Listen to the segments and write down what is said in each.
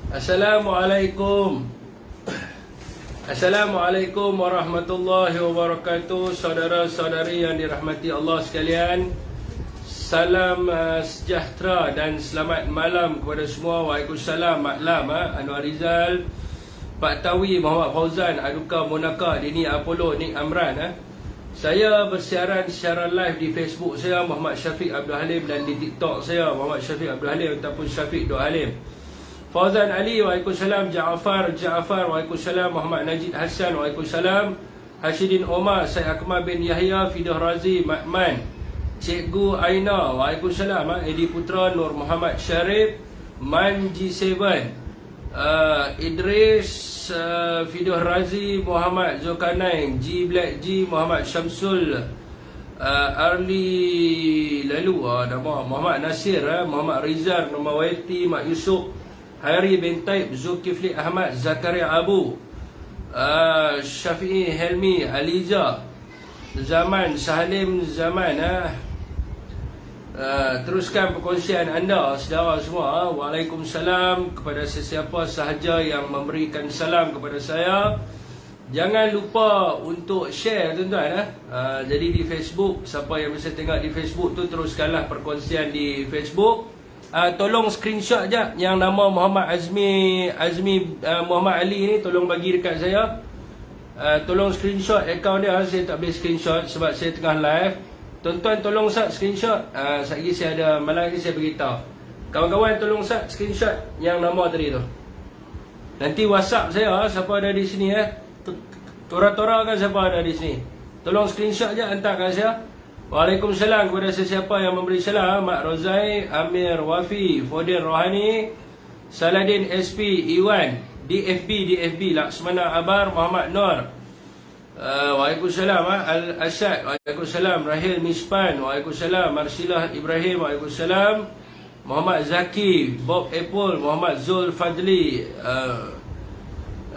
Assalamualaikum. Assalamualaikum warahmatullahi wabarakatuh. Saudara-saudari yang dirahmati Allah sekalian, salam sejahtera dan selamat malam kepada semua. Waalaikumsalam. Malam Anwar Rizal, Pak Tawi, Muhammad Fauzan, Aduka Monaka, Dini Apollo, Nik Amran. Saya bersiaran secara live di Facebook saya Muhammad Syafiq Abdul Halim, dan di TikTok saya Muhammad Syafiq Abdul Halim ataupun Syafiq Abdul Halim. Fauzan Ali, waalaikumsalam. Ja'far, waalaikumsalam. Muhammad Najib Hassan, waalaikumsalam. Hashidin Omar, Syed Akmal bin Yahya, Fidah Razi, Makman, Cikgu Aina, waalaikumsalam. Edi Putra, Nur Muhammad Syarif, Man G7, Idris, Fidah Razi, Muhammad Zulkarnain, G Black G, Muhammad Syamsul, Arli Lalu, nama Muhammad Nasir, Muhammad Rizal, Nama Waiti, Mak Yusuf, Hari bin Taib, Zulkifli Ahmad, Zakaria Abu, Syafi'i Helmi, Aliza Zaman, Sahalim Zaman. Teruskan perkongsian anda, saudara semua. Waalaikumsalam kepada sesiapa sahaja yang memberikan salam kepada saya. Jangan lupa untuk share, tuan-tuan. Jadi di Facebook, siapa yang bisa tengok di Facebook tu, teruskanlah perkongsian di Facebook. Tolong screenshot je yang nama Muhammad Azmi Muhammad Ali ni, tolong bagi dekat saya. Tolong screenshot akaun dia. Saya tak boleh screenshot sebab saya tengah live. Tuan-tuan tolong screenshot. Sekejap saya ada, malam lagi saya beritahu. Kawan-kawan tolong screenshot yang nama tadi tu. Nanti WhatsApp saya siapa ada di sini. Tora-tora kan siapa ada di sini. Tolong screenshot je, hantarkan saya. Waalaikumsalam kepada sesiapa yang memberi salam. Mak Rozai, Amir Wafi, Fodin Rohani, Saladin SP, Iwan, DFB, Laksmana Abar, Muhammad Nur, waalaikumsalam. Al-Asad, waalaikumsalam. Rahil Mispan, waalaikumsalam. Marsilah Ibrahim, waalaikumsalam. Muhammad Zaki, Bob Apple, Muhammad Zul Fadli,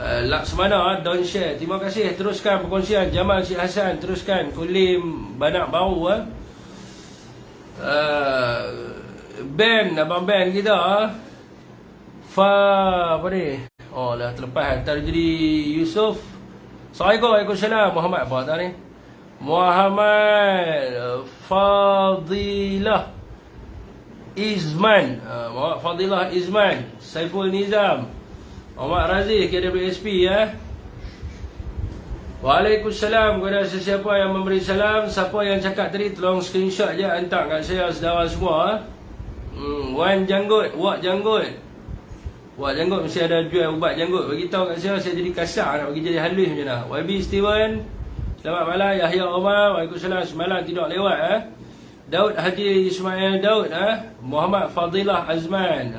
Laksmana, don't share. Terima kasih. Teruskan perkongsian. Jamal Syed Hassan, teruskan. Kulim Banak Bau, Ben, abang Ben kita, apa ni? Oh lah, terlepas. Jadi Yusuf, Assalamualaikum. Waalaikumsalam. Muhammad apa tak ni? Muhammad Fadilah Izman, Muhammad Fadilah Izman, Saiful Nizam, Muhammad Razi, KWSP. Waalaikumsalam kepada sesiapa yang memberi salam. Siapa yang cakap tadi, tolong screenshot je, hantar kat saya, saudara semua. Wan Janggut, Wak Janggut, mesti ada jual ubat janggut. Bagi tahu kat saya jadi kasar, nak bagi jadi halus macam mana. YB Steven, selamat malam. Yahya Omar, waalaikumsalam. Semalam tidak lewat. Daud Haji Ismail Daud, Muhammad Fadilah Azman,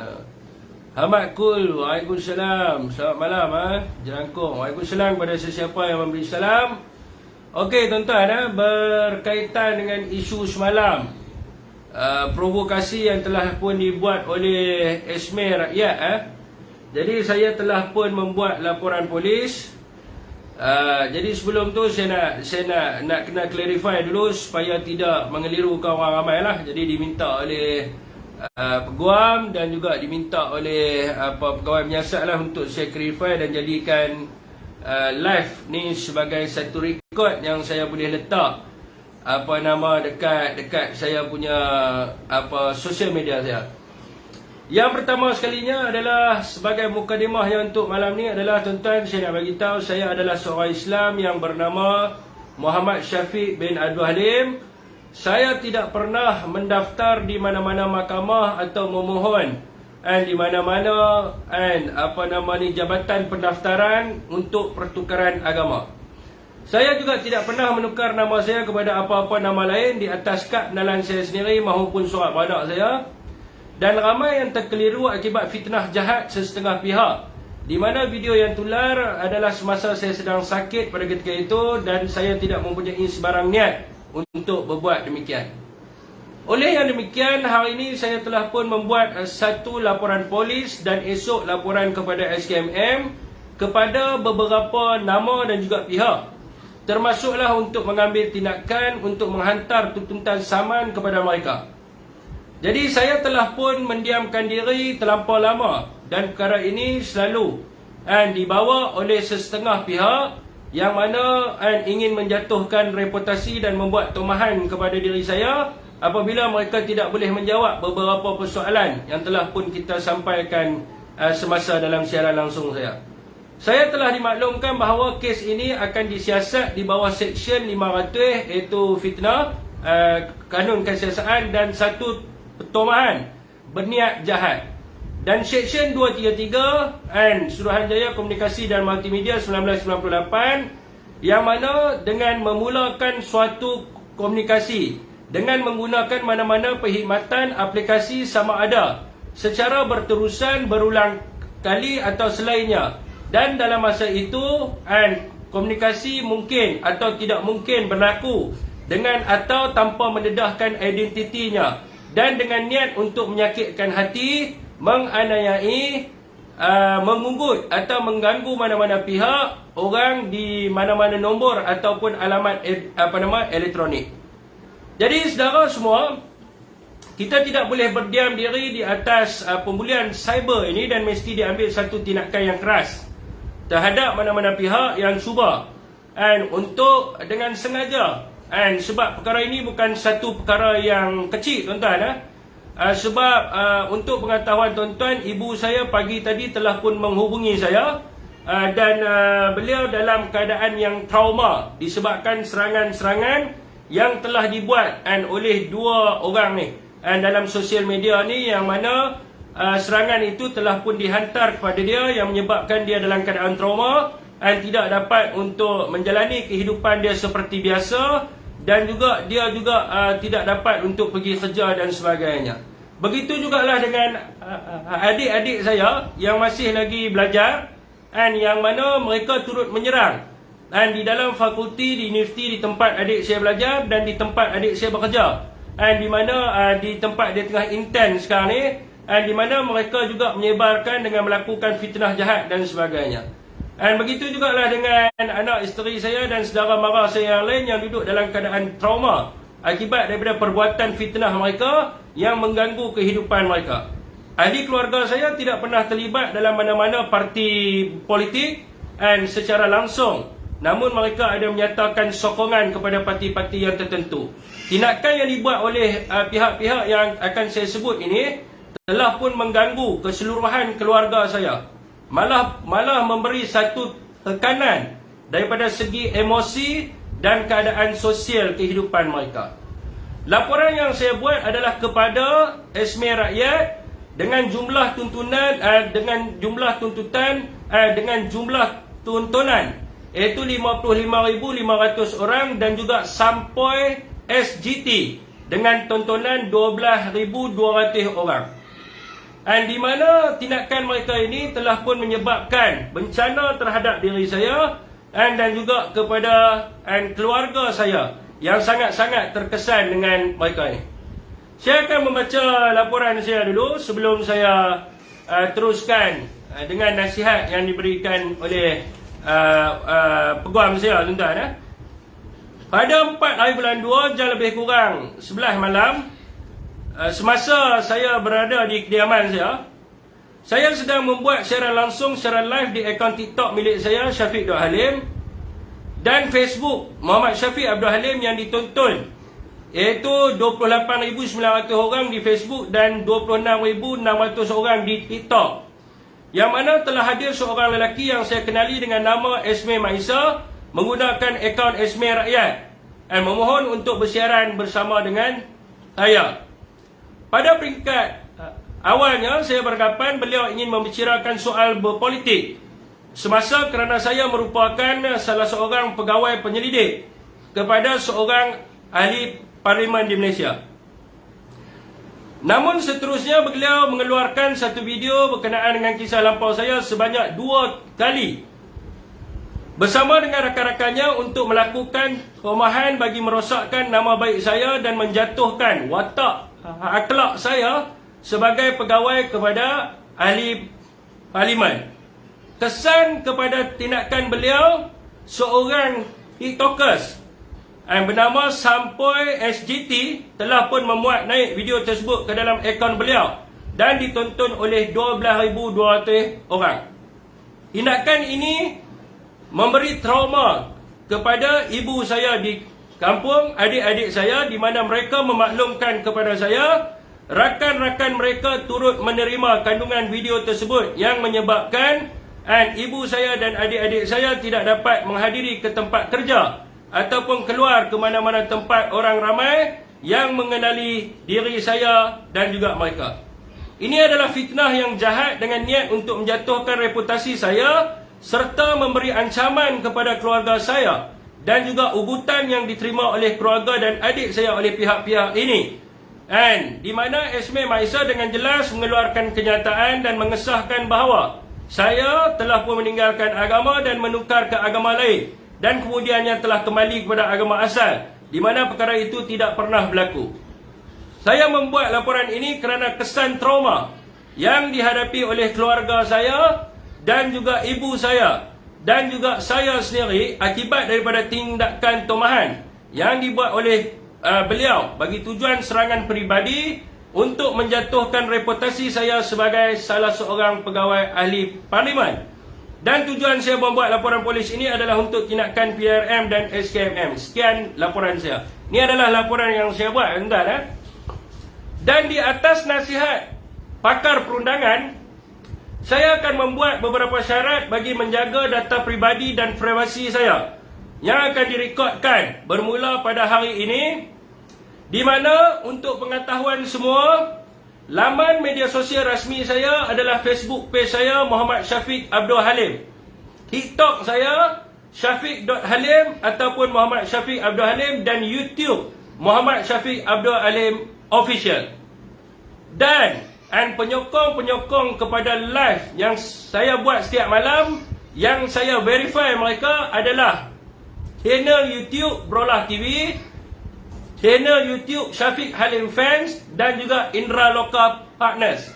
Hamad Kul, waalaikumsalam. Selamat malam. Jelangkung, waalaikumsalam kepada sesiapa yang memberi salam. Okey tuan-tuan, berkaitan dengan isu semalam, provokasi yang telah pun dibuat oleh Esme Rakyat. Jadi saya telah pun membuat laporan polis. Jadi sebelum tu saya nak kena clarify dulu supaya tidak mengelirukan orang ramai lah. Jadi diminta oleh peguam dan juga diminta oleh pegawai penyiasat lah untuk saya clarify dan jadikan live ni sebagai satu rekod yang saya boleh letak dekat saya punya social media saya. Yang pertama sekalinya adalah sebagai mukadimah yang untuk malam ni adalah, tuan-tuan, saya nak bagi tahu saya adalah seorang Islam yang bernama Muhammad Syafiq bin Abdul Halim. Saya tidak pernah mendaftar di mana-mana mahkamah atau memohon di mana-mana jabatan pendaftaran untuk pertukaran agama. Saya juga tidak pernah menukar nama saya kepada apa-apa nama lain di atas kad pengenalan saya sendiri maupun surat badak saya. Dan ramai yang terkeliru akibat fitnah jahat sesetengah pihak, di mana video yang tular adalah semasa saya sedang sakit pada ketika itu dan saya tidak mempunyai sebarang niat untuk berbuat demikian. Oleh yang demikian, hari ini saya telah pun membuat satu laporan polis dan esok laporan kepada SKMM kepada beberapa nama dan juga pihak, termasuklah untuk mengambil tindakan untuk menghantar tuntutan saman kepada mereka. Jadi saya telah pun mendiamkan diri terlampau lama dan perkara ini selalu dibawa oleh sesetengah pihak yang mana ingin menjatuhkan reputasi dan membuat tomahan kepada diri saya apabila mereka tidak boleh menjawab beberapa persoalan yang telah pun kita sampaikan semasa dalam siaran langsung saya. Saya telah dimaklumkan bahawa kes ini akan disiasat di bawah Seksyen 500 iaitu fitnah, kanun kesiasaan dan satu pertomahan berniat jahat. Dan Seksyen 233 Suruhanjaya Komunikasi dan Multimedia 1998 yang mana dengan memulakan suatu komunikasi dengan menggunakan mana-mana perkhidmatan aplikasi sama ada secara berterusan berulang kali atau selainnya, dan dalam masa itu komunikasi mungkin atau tidak mungkin berlaku dengan atau tanpa mendedahkan identitinya dan dengan niat untuk menyakitkan hati, menganiayai, mengunggut atau mengganggu mana-mana pihak, orang di mana-mana nombor ataupun alamat elektronik. Jadi saudara semua, kita tidak boleh berdiam diri di atas pembulian cyber ini dan mesti diambil satu tindakan yang keras terhadap mana-mana pihak yang cuba untuk dengan sengaja, sebab perkara ini bukan satu perkara yang kecil tuan-tuan. Sebab untuk pengetahuan tuan-tuan, ibu saya pagi tadi telah pun menghubungi saya dan beliau dalam keadaan yang trauma disebabkan serangan-serangan yang telah dibuat oleh dua orang ni dalam sosial media ni, yang mana serangan itu telah pun dihantar kepada dia yang menyebabkan dia dalam keadaan trauma dan tidak dapat untuk menjalani kehidupan dia seperti biasa, dan juga dia juga tidak dapat untuk pergi kerja dan sebagainya. Begitu jugalah dengan adik-adik saya yang masih lagi belajar yang mana mereka turut menyerang di dalam fakulti di universiti di tempat adik saya belajar dan di tempat adik saya bekerja, di mana di tempat dia tengah intern sekarang ni, di mana mereka juga menyebarkan dengan melakukan fitnah jahat dan sebagainya. Dan begitu jugalah dengan anak isteri saya dan saudara mara saya yang lain yang duduk dalam keadaan trauma akibat daripada perbuatan fitnah mereka yang mengganggu kehidupan mereka. Ahli keluarga saya tidak pernah terlibat dalam mana-mana parti politik secara langsung, namun mereka ada menyatakan sokongan kepada parti-parti yang tertentu. Tindakan yang dibuat oleh pihak-pihak yang akan saya sebut ini telah pun mengganggu keseluruhan keluarga saya. Malah memberi satu tekanan daripada segi emosi dan keadaan sosial kehidupan mereka. Laporan yang saya buat adalah kepada SME Rakyat dengan jumlah tuntunan dengan jumlah tuntutan dengan jumlah tuntunan iaitu 55,500 orang dan juga sampai SGT dengan tontonan 12,200 orang. Di mana tindakan mereka ini telah pun menyebabkan bencana terhadap diri saya dan juga kepada keluarga saya yang sangat-sangat terkesan dengan mereka ini. Saya akan membaca laporan saya dulu sebelum saya teruskan dengan nasihat yang diberikan oleh peguam saya, tuan-tuan. Pada 4 hari bulan 2 jam lebih kurang 11 malam, semasa saya berada di kediaman saya sedang membuat siaran langsung secara live di akaun TikTok milik saya, Syafiq Abdul Halim, dan Facebook Muhammad Syafiq Abdul Halim yang ditonton iaitu 28,900 orang di Facebook dan 26,600 orang di TikTok, yang mana telah hadir seorang lelaki yang saya kenali dengan nama Esme Maisa menggunakan akaun Esme Rakyat dan memohon untuk bersiaran bersama dengan saya. Pada peringkat awalnya saya beranggapan beliau ingin membicarakan soal berpolitik semasa kerana saya merupakan salah seorang pegawai penyelidik kepada seorang ahli parlimen di Malaysia. Namun seterusnya beliau mengeluarkan satu video berkenaan dengan kisah lampau saya sebanyak 2 kali bersama dengan rakan-rakannya untuk melakukan tomahan bagi merosakkan nama baik saya dan menjatuhkan watak akhlak saya sebagai pegawai kepada ahli parlimen. Kesan kepada tindakan beliau, seorang TikTokers bernama Sampoy SGT telah pun memuat naik video tersebut ke dalam akaun beliau dan ditonton oleh 12,200 orang. Tindakan ini memberi trauma kepada ibu saya di kampung, adik-adik saya, di mana mereka memaklumkan kepada saya rakan-rakan mereka turut menerima kandungan video tersebut yang menyebabkan ibu saya dan adik-adik saya tidak dapat menghadiri ke tempat kerja ataupun keluar ke mana-mana tempat orang ramai yang mengenali diri saya dan juga mereka. Ini adalah fitnah yang jahat dengan niat untuk menjatuhkan reputasi saya serta memberi ancaman kepada keluarga saya dan juga ugutan yang diterima oleh keluarga dan adik saya oleh pihak-pihak ini. Di mana Esme Maisa dengan jelas mengeluarkan kenyataan dan mengesahkan bahawa saya telah pun meninggalkan agama dan menukar ke agama lain dan kemudiannya telah kembali kepada agama asal, di mana perkara itu tidak pernah berlaku. Saya membuat laporan ini kerana kesan trauma yang dihadapi oleh keluarga saya dan juga ibu saya dan juga saya sendiri akibat daripada tindakan tomahan yang dibuat oleh beliau bagi tujuan serangan peribadi untuk menjatuhkan reputasi saya sebagai salah seorang pegawai ahli parlimen. Dan tujuan saya membuat laporan polis ini adalah untuk tindakan PRM dan SKMM. Sekian laporan saya. Ini adalah laporan yang saya buat, tuan-tuan. Dan di atas nasihat pakar perundangan, saya akan membuat beberapa syarat bagi menjaga data pribadi dan privasi saya yang akan direkodkan bermula pada hari ini, di mana untuk pengetahuan semua, laman media sosial rasmi saya adalah Facebook page saya Muhammad Syafiq Abdul Halim, TikTok saya Syafiq.Halim ataupun Muhammad Syafiq Abdul Halim, dan YouTube Muhammad Syafiq Abdul Halim Official. Dan penyokong-penyokong kepada live yang saya buat setiap malam, yang saya verify mereka adalah channel YouTube Brolah TV, channel YouTube Syafiq Halim Fans dan juga Indra Loka Partners.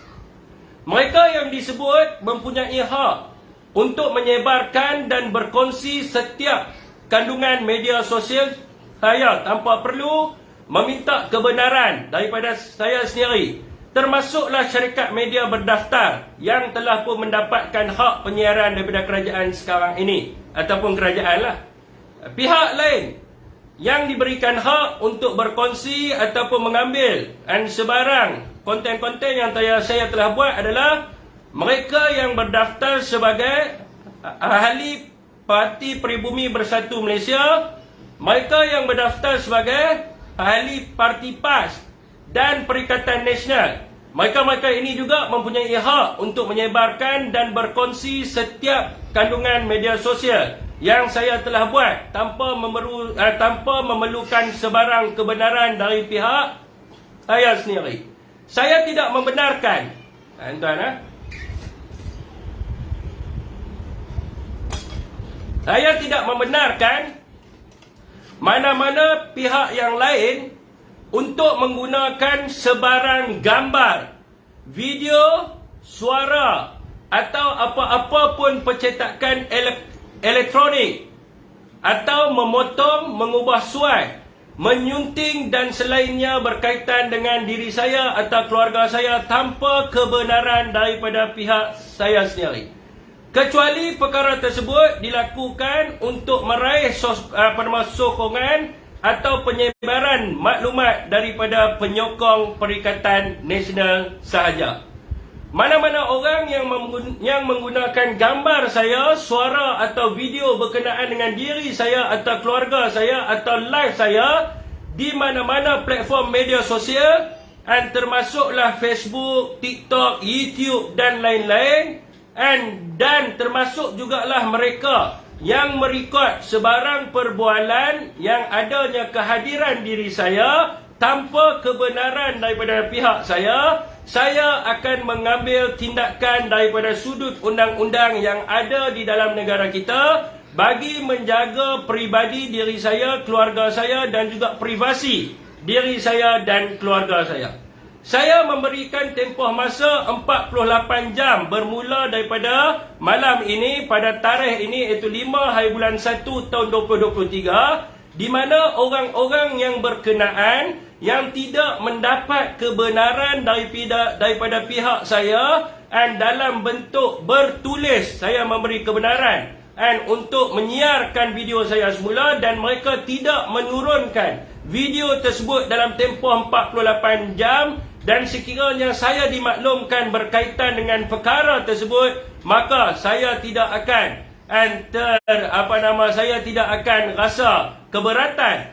Mereka yang disebut mempunyai hak untuk menyebarkan dan berkongsi setiap kandungan media sosial saya tanpa perlu meminta kebenaran daripada saya sendiri, termasuklah syarikat media berdaftar yang telah pun mendapatkan hak penyiaran daripada kerajaan sekarang ini, ataupun kerajaan lah. Pihak lain yang diberikan hak untuk berkongsi ataupun mengambil sebarang konten-konten yang saya telah buat adalah mereka yang berdaftar sebagai ahli Parti Peribumi Bersatu Malaysia, mereka yang berdaftar sebagai ahli Parti PAS dan Perikatan Nasional. Mereka-mereka ini juga mempunyai hak untuk menyebarkan dan berkongsi setiap kandungan media sosial yang saya telah buat tanpa memerlukan sebarang kebenaran dari pihak saya sendiri. Saya tidak membenarkan, tuan-tuan, saya tidak membenarkan mana-mana pihak yang lain untuk menggunakan sebarang gambar, video, suara atau apa-apa pun percetakan elektronik atau memotong, mengubah suai, menyunting dan selainnya berkaitan dengan diri saya atau keluarga saya tanpa kebenaran daripada pihak saya sendiri. Kecuali perkara tersebut dilakukan untuk meraih sokongan atau penyebaran maklumat daripada penyokong Perikatan Nasional sahaja. Mana-mana orang yang menggunakan gambar saya, suara atau video berkenaan dengan diri saya atau keluarga saya atau live saya di mana-mana platform media sosial, termasuklah Facebook, TikTok, YouTube dan lain-lain, dan termasuk jugalah mereka yang merekod sebarang perbualan yang adanya kehadiran diri saya tanpa kebenaran daripada pihak saya akan mengambil tindakan daripada sudut undang-undang yang ada di dalam negara kita bagi menjaga peribadi diri saya, keluarga saya dan juga privasi diri saya dan keluarga saya. Saya memberikan tempoh masa 48 jam bermula daripada malam ini pada tarikh ini, iaitu 5 hari bulan 1 tahun 2023, di mana orang-orang yang berkenaan yang tidak mendapat kebenaran daripada pihak saya dan dalam bentuk bertulis saya memberi kebenaran dan untuk menyiarkan video saya semula dan mereka tidak menurunkan video tersebut dalam tempoh 48 jam dan sekiranya saya dimaklumkan berkaitan dengan perkara tersebut, maka saya tidak akan saya tidak akan rasa keberatan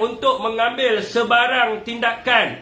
untuk mengambil sebarang tindakan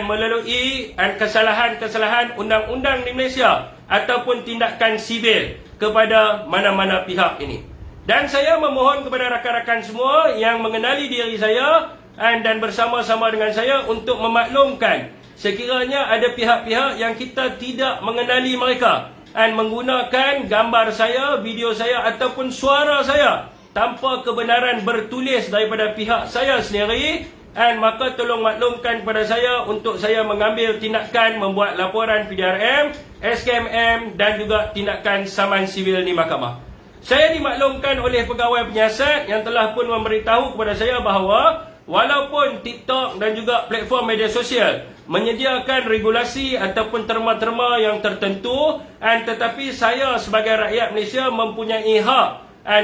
melalui kesalahan-kesalahan undang-undang di Malaysia ataupun tindakan sivil kepada mana-mana pihak ini. Dan saya memohon kepada rakan-rakan semua yang mengenali diri saya dan bersama-sama dengan saya untuk memaklumkan sekiranya ada pihak-pihak yang kita tidak mengenali mereka dan menggunakan gambar saya, video saya ataupun suara saya tanpa kebenaran bertulis daripada pihak saya sendiri, dan maka tolong maklumkan kepada saya untuk saya mengambil tindakan membuat laporan PDRM, SKMM dan juga tindakan saman sivil di mahkamah. Saya dimaklumkan oleh pegawai penyiasat yang telah pun memberitahu kepada saya bahawa walaupun TikTok dan juga platform media sosial menyediakan regulasi ataupun terma-terma yang tertentu, tetapi saya sebagai rakyat Malaysia mempunyai hak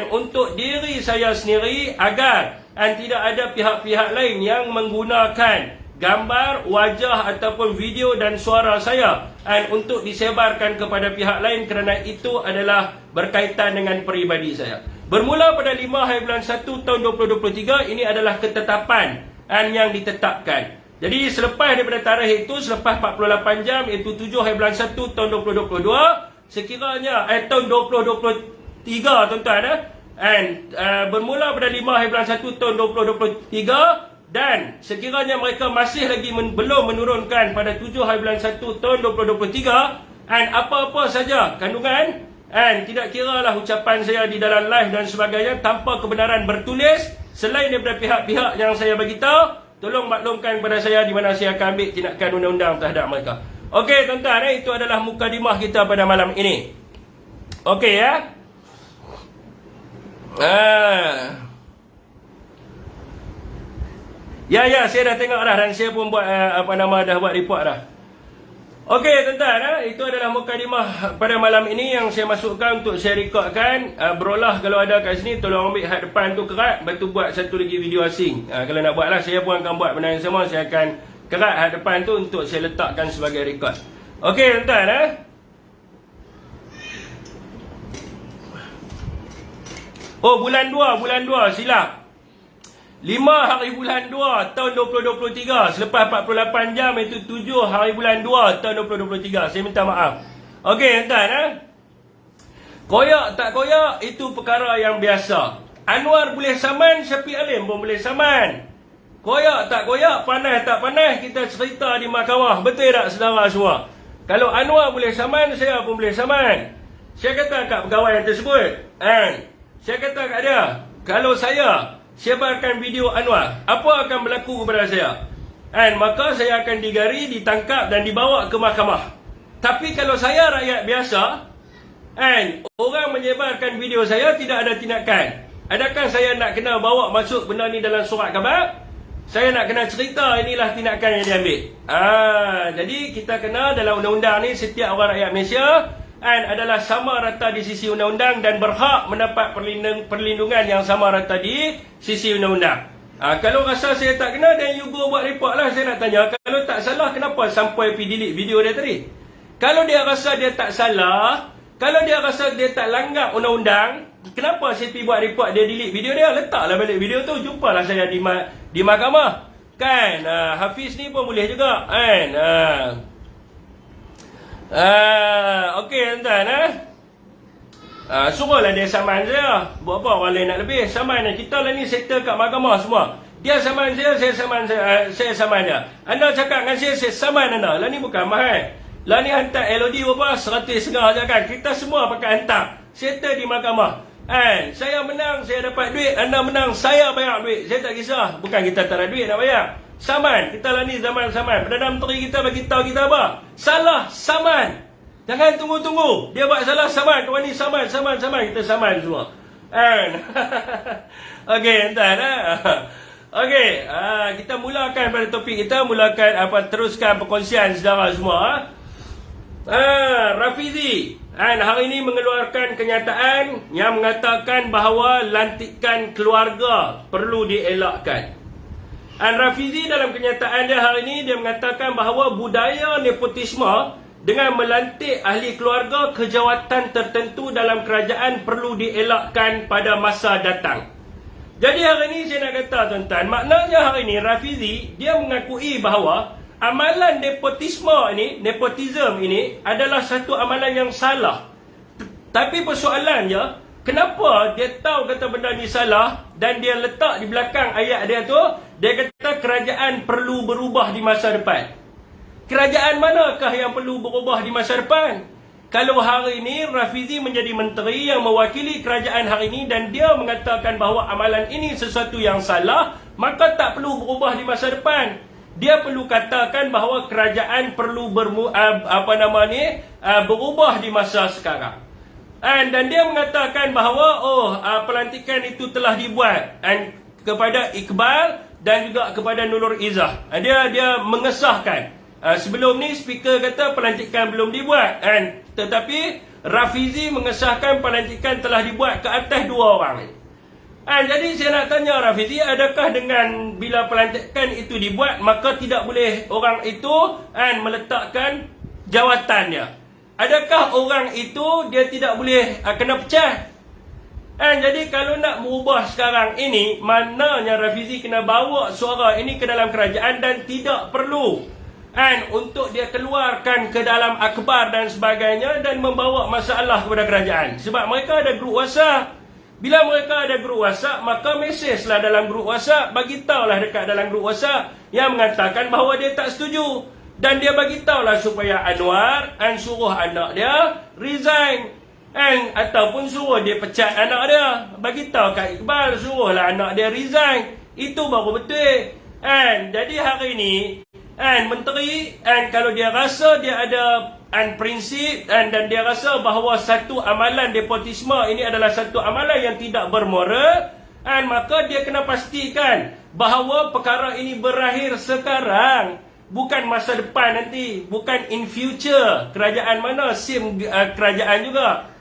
untuk diri saya sendiri agar tidak ada pihak-pihak lain yang menggunakan gambar, wajah ataupun video dan suara saya untuk disebarkan kepada pihak lain kerana itu adalah berkaitan dengan peribadi saya. Bermula pada 5 hari bulan 1 tahun 2023, ini adalah ketetapan yang ditetapkan. Jadi selepas daripada tarikh itu, selepas 48 jam, iaitu 7 hari bulan 1 tahun 2022, sekiranya tahun 2023 tuan-tuan, bermula pada 5 hari bulan 1 tahun 2023, dan sekiranya mereka masih lagi belum menurunkan pada 7 hari bulan 1 tahun 2023, apa-apa saja kandungan, tidak kiralah ucapan saya di dalam live dan sebagainya tanpa kebenaran bertulis selain daripada pihak-pihak yang saya beritahu, tolong maklumkan kepada saya di mana saya akan ambil tindakan undang-undang terhadap mereka. Okey tuan-tuan, itu adalah mukadimah kita pada malam ini. Okey ya. Ya, saya dah tengok dah dan saya pun buat dah buat report dah. Okey tuan-tuan, itu adalah mukadimah pada malam ini yang saya masukkan untuk saya rekodkan. Berolah kalau ada kat sini, tolong ambil had depan tu kerat, lepas tu buat satu lagi video asing. Kalau nak buat lah, saya pun akan buat benda yang sama. Saya akan kerat had depan tu untuk saya letakkan sebagai rekod. Okey tuan-tuan, Oh, bulan 2, silap. 5 hari bulan 2 tahun 2023. Selepas 48 jam, itu 7 hari bulan 2 tahun 2023. Saya minta maaf. Okey tuan-tuan, koyak tak koyak, itu perkara yang biasa. Anwar boleh saman, Syafiq Alim pun boleh saman. Koyak tak koyak, panas tak panas, kita cerita di mahkamah. Betul tak saudara semua? Kalau Anwar boleh saman, saya pun boleh saman. Saya kata kat pegawai yang tersebut, saya kata kat dia, kalau saya sebarkan video Anwar, apa akan berlaku kepada saya? Maka saya akan digari, ditangkap dan dibawa ke mahkamah. Tapi kalau saya rakyat biasa, orang menyebarkan video saya, tidak ada tindakan. Adakah saya nak kena bawa masuk benda ni dalam surat khabar? Saya nak kena cerita inilah tindakan yang diambil. Jadi kita kena dalam undang-undang ni, setiap orang rakyat Malaysia adalah sama rata di sisi undang-undang dan berhak mendapat perlindungan yang sama rata di sisi undang-undang. Kalau rasa saya tak kena, then you go buat report lah. Saya nak tanya, kalau tak salah, kenapa sampai pergi delete video dia tadi? Kalau dia rasa dia tak salah, kalau dia rasa dia tak langgar undang-undang, kenapa saya pergi buat report dia delete video dia? Letaklah balik video tu, jumpalah saya di mahkamah. Kan? Hafiz ni pun boleh juga. Okey tuan-tuan, suruhlah dia saman saya. Buat apa orang lain nak lebih? Saman dia. Kita lah ni settle kat mahkamah semua. Dia saman saya saman dia. Anda cakap dengan saya saman anda. Lah ni bukan mahal. Lah ni hantar LOD berapa? 100 setengah je kan. Kita semua pakai hantar. Settle di mahkamah. Saya menang, saya dapat duit. Anda menang, saya bayar duit. Saya tak kisah. Bukan kita tak ada duit nak bayar. Saman, kita lah ni zaman saman. Perdana Menteri kita bagi tahu kita apa? Salah, saman. Jangan tunggu-tunggu. Dia buat salah, saman. Tuan ni saman. Kita saman semua. Kan? Okey, entah dah. Okey, kita mulakan pada topik kita, teruskan perkongsian saudara semua. Rafizi hari ini mengeluarkan kenyataan yang mengatakan bahawa lantikan keluarga perlu dielakkan. Rafizi dalam kenyataan dia hari ini, dia mengatakan bahawa budaya nepotisme dengan melantik ahli keluarga ke jawatan tertentu dalam kerajaan perlu dielakkan pada masa datang. Jadi hari ini saya nak kata tuan-tuan, maknanya hari ini Rafizi dia mengakui bahawa amalan nepotisme ini adalah satu amalan yang salah. Tapi persoalannya, kenapa dia tahu kata benda ni salah dan dia letak di belakang ayat dia tu, dia kata kerajaan perlu berubah di masa depan. Kerajaan manakah yang perlu berubah di masa depan? Kalau hari ini Rafizi menjadi menteri yang mewakili kerajaan hari ini dan dia mengatakan bahawa amalan ini sesuatu yang salah, maka tak perlu berubah di masa depan. Dia perlu katakan bahawa kerajaan perlu berubah di masa sekarang. Dan dia mengatakan bahawa pelantikan itu telah dibuat kepada Iqbal dan juga kepada Nurul Izzah. Dia mengesahkan. Sebelum ni speaker kata pelantikan belum dibuat, tetapi Rafizi mengesahkan pelantikan telah dibuat ke atas 2 orang. Jadi saya nak tanya Rafizi, adakah dengan bila pelantikan itu dibuat maka tidak boleh orang itu meletakkan jawatannya? Adakah orang itu dia tidak boleh kena pecah? Jadi kalau nak berubah sekarang ini, maknanya Rafizi kena bawa suara ini ke dalam kerajaan dan tidak perlu untuk dia keluarkan ke dalam akhbar dan sebagainya dan membawa masalah kepada kerajaan. Sebab mereka ada grup WhatsApp. Bila mereka ada grup WhatsApp, maka mesej lah dalam grup WhatsApp, bagitaulah dekat dalam grup WhatsApp yang mengatakan bahawa dia tak setuju. Dan dia bagitaulah supaya Anwar suruh anak dia resign, ataupun suruh dia pecat anak dia. Bagitau kat Iqbal, suruhlah anak dia resign. Itu baru betul. Jadi hari ini menteri kalau dia rasa dia ada prinsip dan dia rasa bahawa satu amalan nepotisme ini adalah satu amalan yang tidak bermoral, maka dia kena pastikan bahawa perkara ini berakhir sekarang, bukan masa depan nanti, bukan in future. Kerajaan mana same kerajaan juga.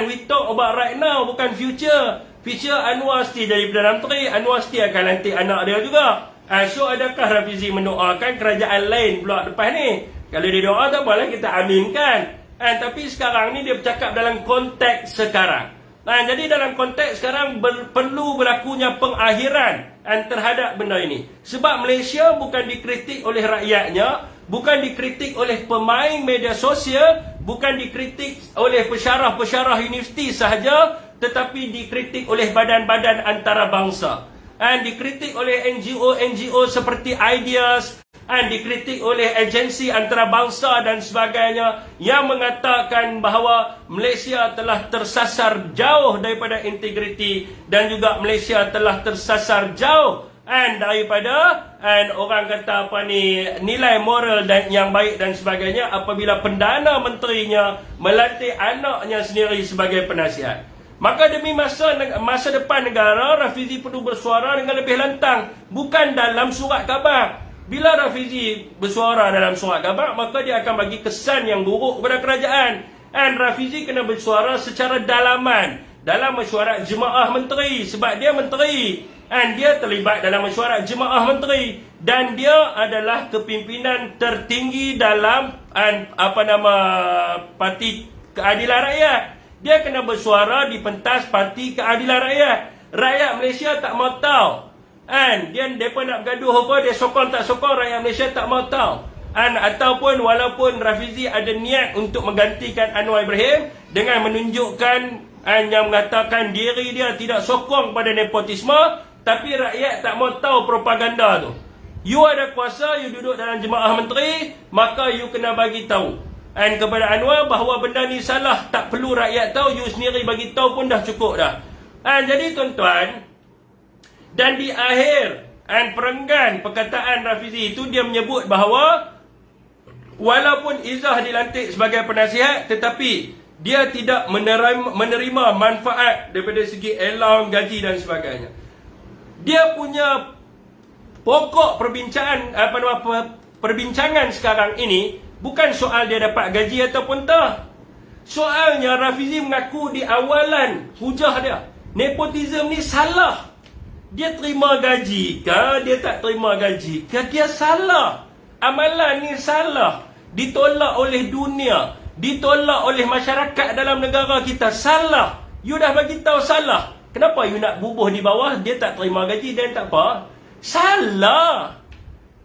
We talk about right now, bukan future. Future Anwar mesti jadi Perdana Menteri, Anwar mesti akan lantik anak dia juga. So adakah Rafizi mendoakan kerajaan lain pula lepas ni? Kalau dia doa tak apalah, kita aminkan. Tapi sekarang ni dia bercakap dalam konteks sekarang. Jadi dalam konteks sekarang perlu berlakunya pengakhiran terhadap benda ini. Sebab Malaysia bukan dikritik oleh rakyatnya, bukan dikritik oleh pemain media sosial, bukan dikritik oleh pensyarah-pensyarah universiti sahaja, tetapi dikritik oleh badan-badan antarabangsa. Dikritik oleh NGO seperti Ideas, dikritik oleh agensi antarabangsa dan sebagainya yang mengatakan bahawa Malaysia telah tersasar jauh daripada integriti dan juga Malaysia telah tersasar jauh daripada orang kata nilai moral dan yang baik dan sebagainya apabila Perdana Menterinya melantik anaknya sendiri sebagai penasihat. Maka demi masa depan negara, Rafizi perlu bersuara dengan lebih lantang, bukan dalam surat khabar. Bila Rafizi bersuara dalam surat khabar, maka dia akan bagi kesan yang buruk kepada kerajaan. Rafizi kena bersuara secara dalaman dalam mesyuarat jemaah menteri, sebab dia menteri. Dia terlibat dalam mesyuarat jemaah menteri dan dia adalah kepimpinan tertinggi dalam Parti Keadilan Rakyat. Dia kena bersuara di pentas Parti Keadilan Rakyat. Rakyat Malaysia tak mau tahu. Mereka nak bergaduh apa, dia sokong tak sokong, rakyat Malaysia tak mau tahu. Ataupun walaupun Rafizi ada niat untuk menggantikan Anwar Ibrahim dengan menunjukkan yang mengatakan diri dia tidak sokong pada nepotisme, tapi rakyat tak mau tahu propaganda tu. You ada kuasa, you duduk dalam jemaah menteri, maka you kena bagi tahu kepada Anwar bahawa benda ni salah, tak perlu rakyat tahu, you sendiri bagi tahu pun dah cukup dah. Jadi tuan-tuan, dan di akhir perenggan perkataan Rafizi itu, dia menyebut bahawa walaupun Izzah dilantik sebagai penasihat, tetapi dia tidak menerima manfaat daripada segi allowance, gaji dan sebagainya. Dia punya pokok perbincangan sekarang ini bukan soal dia dapat gaji ataupun tak. Soalnya Rafizi mengaku di awalan hujah dia, nepotism ni salah. Dia terima gaji ke dia tak terima gaji ke, dia salah. Amalan ni salah, ditolak oleh dunia, ditolak oleh masyarakat dalam negara kita, salah. You dah bagi tahu salah, kenapa you nak bubuh di bawah? Dia tak terima gaji dan tak apa, salah.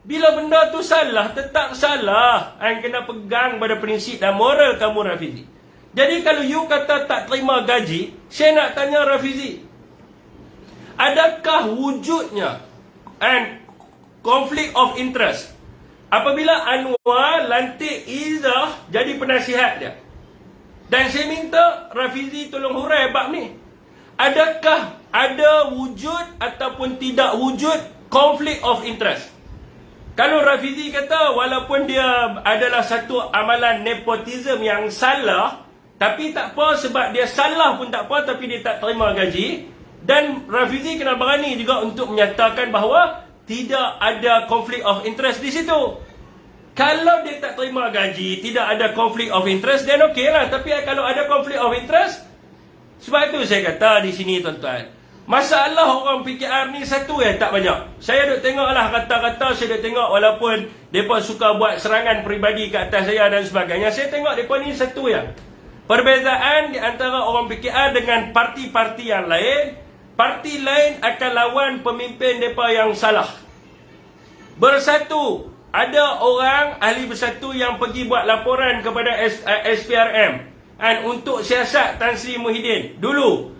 Bila benda tu salah, tetap salah. And kena pegang pada prinsip dan moral kamu, Rafizi. Jadi kalau you kata tak terima gaji, saya nak tanya Rafizi, adakah wujudnya and conflict of interest apabila Anwar lantik Izzah jadi penasihat dia? Dan saya minta Rafizi tolong hurai bab ni. Adakah ada wujud ataupun tidak wujud conflict of interest? Kalau Rafizi kata walaupun dia adalah satu amalan nepotism yang salah, tapi tak apa, sebab dia salah pun tak apa, tapi dia tak terima gaji. Dan Rafizi kena berani juga untuk menyatakan bahawa tidak ada conflict of interest di situ. Kalau dia tak terima gaji, tidak ada conflict of interest, then okey lah. Tapi kalau ada conflict of interest, sebab itu saya kata di sini tuan-tuan, masalah orang PKR ni satu tak banyak. Saya duk tengok lah kata-kata, saya duk tengok walaupun mereka suka buat serangan peribadi ke atas saya dan sebagainya. Saya tengok mereka ni satu perbezaan di antara orang PKR dengan parti-parti yang lain. Parti lain akan lawan pemimpin mereka yang salah. Bersatu. Ada orang ahli bersatu yang pergi buat laporan kepada SPRM untuk siasat Tan Sri Muhyiddin dulu.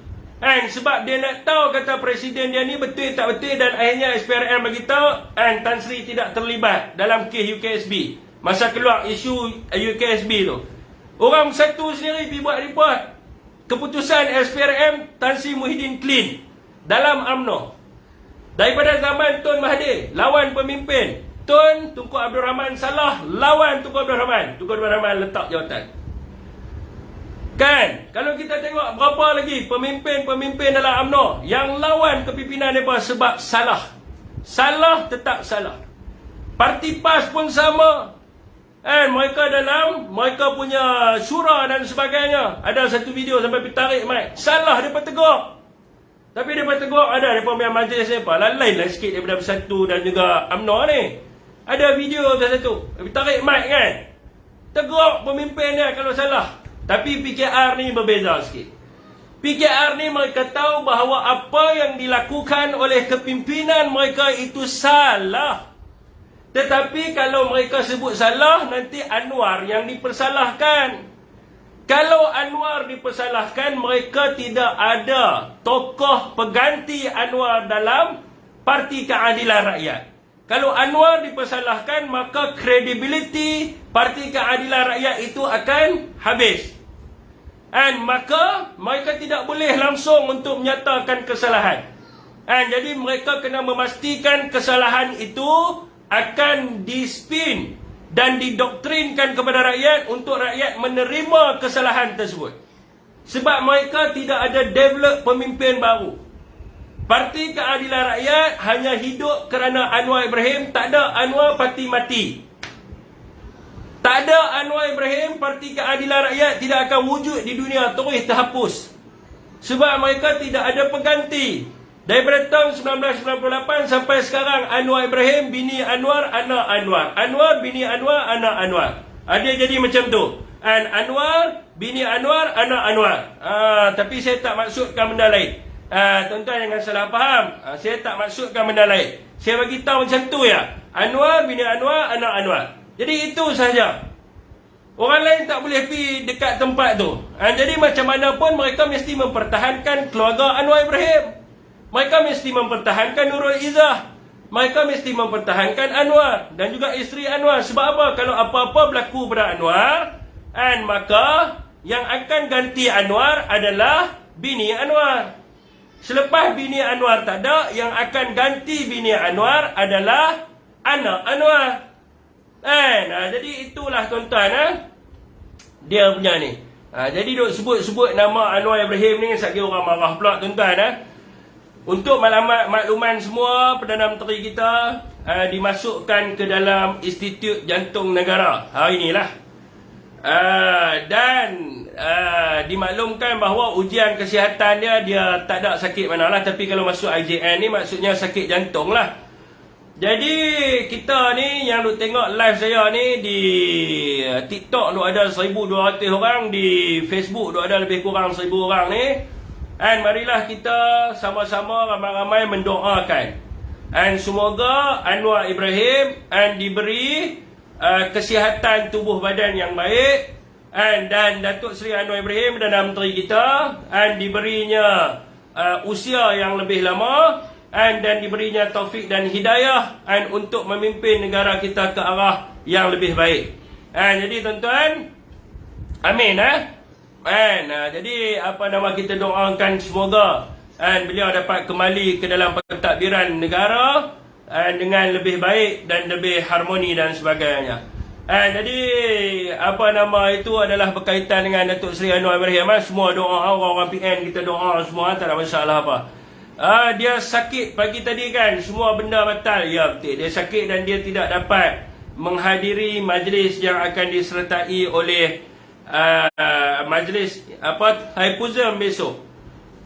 Sebab dia nak tahu kata presiden dia ni betul tak betul, dan akhirnya SPRM bagi tahu Tan Sri tidak terlibat dalam kes UKSB. Masa keluar isu UKSB tu, orang bersatu sendiri pergi buat report. Keputusan SPRM, Tan Sri Muhyiddin clean dalam UMNO. Daripada zaman Tun Mahathir lawan pemimpin, Tun Tunku Abdul Rahman salah, lawan Tunku Abdul Rahman. Tunku Abdul Rahman letak jawatan. Kan? Kalau kita tengok berapa lagi pemimpin-pemimpin dalam UMNO yang lawan kepimpinan mereka sebab salah. Salah tetap salah. Parti PAS pun sama. Mereka punya syura dan sebagainya. Ada satu video sampai ditarik mic. Salah, mereka tegur. Tapi mereka tegur, ada mereka punya majlis mereka lain lah sikit daripada Bersatu dan juga UMNO ni. Ada video satu, tarik mic kan, tegur pemimpin dia kalau salah. Tapi PKR ni berbeza sikit. PKR ni mereka tahu bahawa apa yang dilakukan oleh kepimpinan mereka itu salah. Tetapi kalau mereka sebut salah, nanti Anwar yang dipersalahkan. Kalau Anwar dipersalahkan, mereka tidak ada tokoh pengganti Anwar dalam Parti Keadilan Rakyat. Kalau Anwar dipersalahkan, maka kredibiliti Parti Keadilan Rakyat itu akan habis. Maka mereka tidak boleh langsung untuk menyatakan kesalahan. Jadi mereka kena memastikan kesalahan itu akan dispin dan didoktrinkan kepada rakyat untuk rakyat menerima kesalahan tersebut. Sebab mereka tidak ada develop pemimpin baru. Parti Keadilan Rakyat hanya hidup kerana Anwar Ibrahim. Tak ada Anwar, parti mati. Tak ada Anwar Ibrahim, Parti Keadilan Rakyat tidak akan wujud di dunia, terus terhapus. Sebab mereka tidak ada pengganti. Daripada tahun 1998 sampai sekarang, Anwar Ibrahim, bini Anwar, anak Anwar. Anwar, bini Anwar, anak Anwar. Dia jadi macam tu. Anwar, bini Anwar, anak Anwar. Tapi saya tak maksudkan benda lain. Tuan-tuan jangan salah faham. Saya tak maksudkan benda lain. Saya bagi tahu macam tu Anwar, bini Anwar, anak Anwar. Jadi itu sahaja. Orang lain tak boleh pergi dekat tempat tu. Jadi macam mana pun mereka mesti mempertahankan keluarga Anwar Ibrahim. Mereka mesti mempertahankan Nurul Izzah. Mereka mesti mempertahankan Anwar dan juga isteri Anwar. Sebab apa? Kalau apa-apa berlaku pada Anwar, maka yang akan ganti Anwar adalah bini Anwar. Selepas bini Anwar tak ada, yang akan ganti bini Anwar adalah anak Anwar. Jadi itulah tuan-tuan, dia punya ni. Jadi duk sebut-sebut nama Anwar Ibrahim ni, sakit orang marah pula tuan-tuan. Untuk makluman semua, Perdana Menteri kita dimasukkan ke dalam Institut Jantung Negara hari inilah. Dan dimaklumkan bahawa ujian kesihatan dia tak ada sakit manalah, tapi kalau masuk IJN ni maksudnya sakit jantung lah. Jadi kita ni yang duk tengok live saya ni di TikTok duk ada 1,200 orang, di Facebook duk ada lebih kurang 1,000 orang ni. Dan marilah kita sama-sama ramai-ramai mendoakan. Dan semoga Anwar Ibrahim diberi kesihatan tubuh badan yang baik. Dan Datuk Seri Anwar Ibrahim, Perdana Menteri kita, diberinya usia yang lebih lama, dan diberinya taufik dan hidayah untuk memimpin negara kita ke arah yang lebih baik. Jadi tuan-tuan, amin. Jadi kita doakan semoga beliau dapat kembali ke dalam pentadbiran negara dengan lebih baik dan lebih harmoni dan sebagainya. Jadi itu adalah berkaitan dengan Datuk Seri Anwar Ibrahim. Semua doa orang-orang PN kita doa semua, tak ada masalah apa. Dia sakit pagi tadi kan, semua benda batal. Ya betul, dia sakit dan dia tidak dapat menghadiri majlis yang akan disertai oleh majlis Hypozum besok.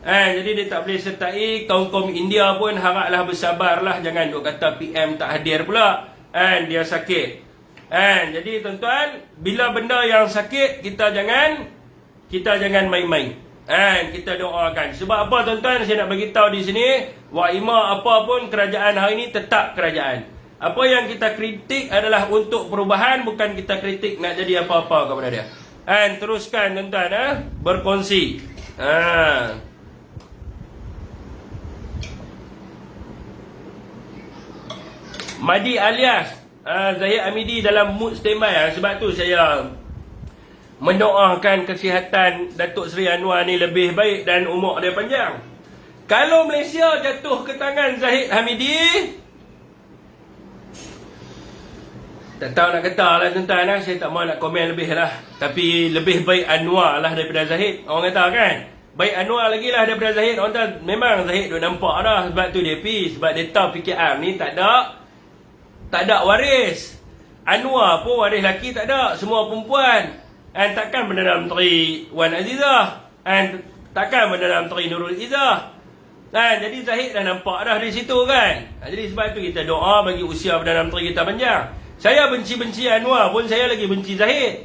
Jadi dia tak boleh sertai. Kaum-kaum India pun haraplah bersabarlah, jangan duk kata PM tak hadir pula. Dia sakit. Jadi tuan-tuan, bila benda yang sakit kita jangan main-main. Kita doakan. Sebab apa tuan-tuan, saya nak bagi tahu di sini, Waima apa pun kerajaan hari ini tetap kerajaan. Apa yang kita kritik adalah untuk perubahan, bukan kita kritik nak jadi apa-apa kepada dia. Teruskan tuan-tuan, berkongsi. Madi alias Zahid Hamidi dalam mood standby. Sebab tu saya mendoakan kesihatan Datuk Seri Anwar ni lebih baik dan umur dia panjang. Kalau Malaysia jatuh ke tangan Zahid Hamidi, tak tahu nak kata lah tuan-tuan. Saya tak mahu nak komen lebih lah. Tapi lebih baik Anwar lah daripada Zahid. Orang kata kan, baik Anwar lagi lah daripada Zahid. Orang kata memang Zahid duk nampak dah. Sebab tu dia pergi. Sebab dia tahu PKR ni tak ada waris. Anwar pun waris lelaki tak ada, semua perempuan. Takkan Perdana Menteri Wan Azizah, takkan Perdana Menteri Nurul Izzah. Jadi Zahid dah nampak dah di situ kan. Jadi sebab tu kita doa bagi usia Perdana Menteri kita panjang. Saya benci-benci Anwar pun saya lagi benci Zahid.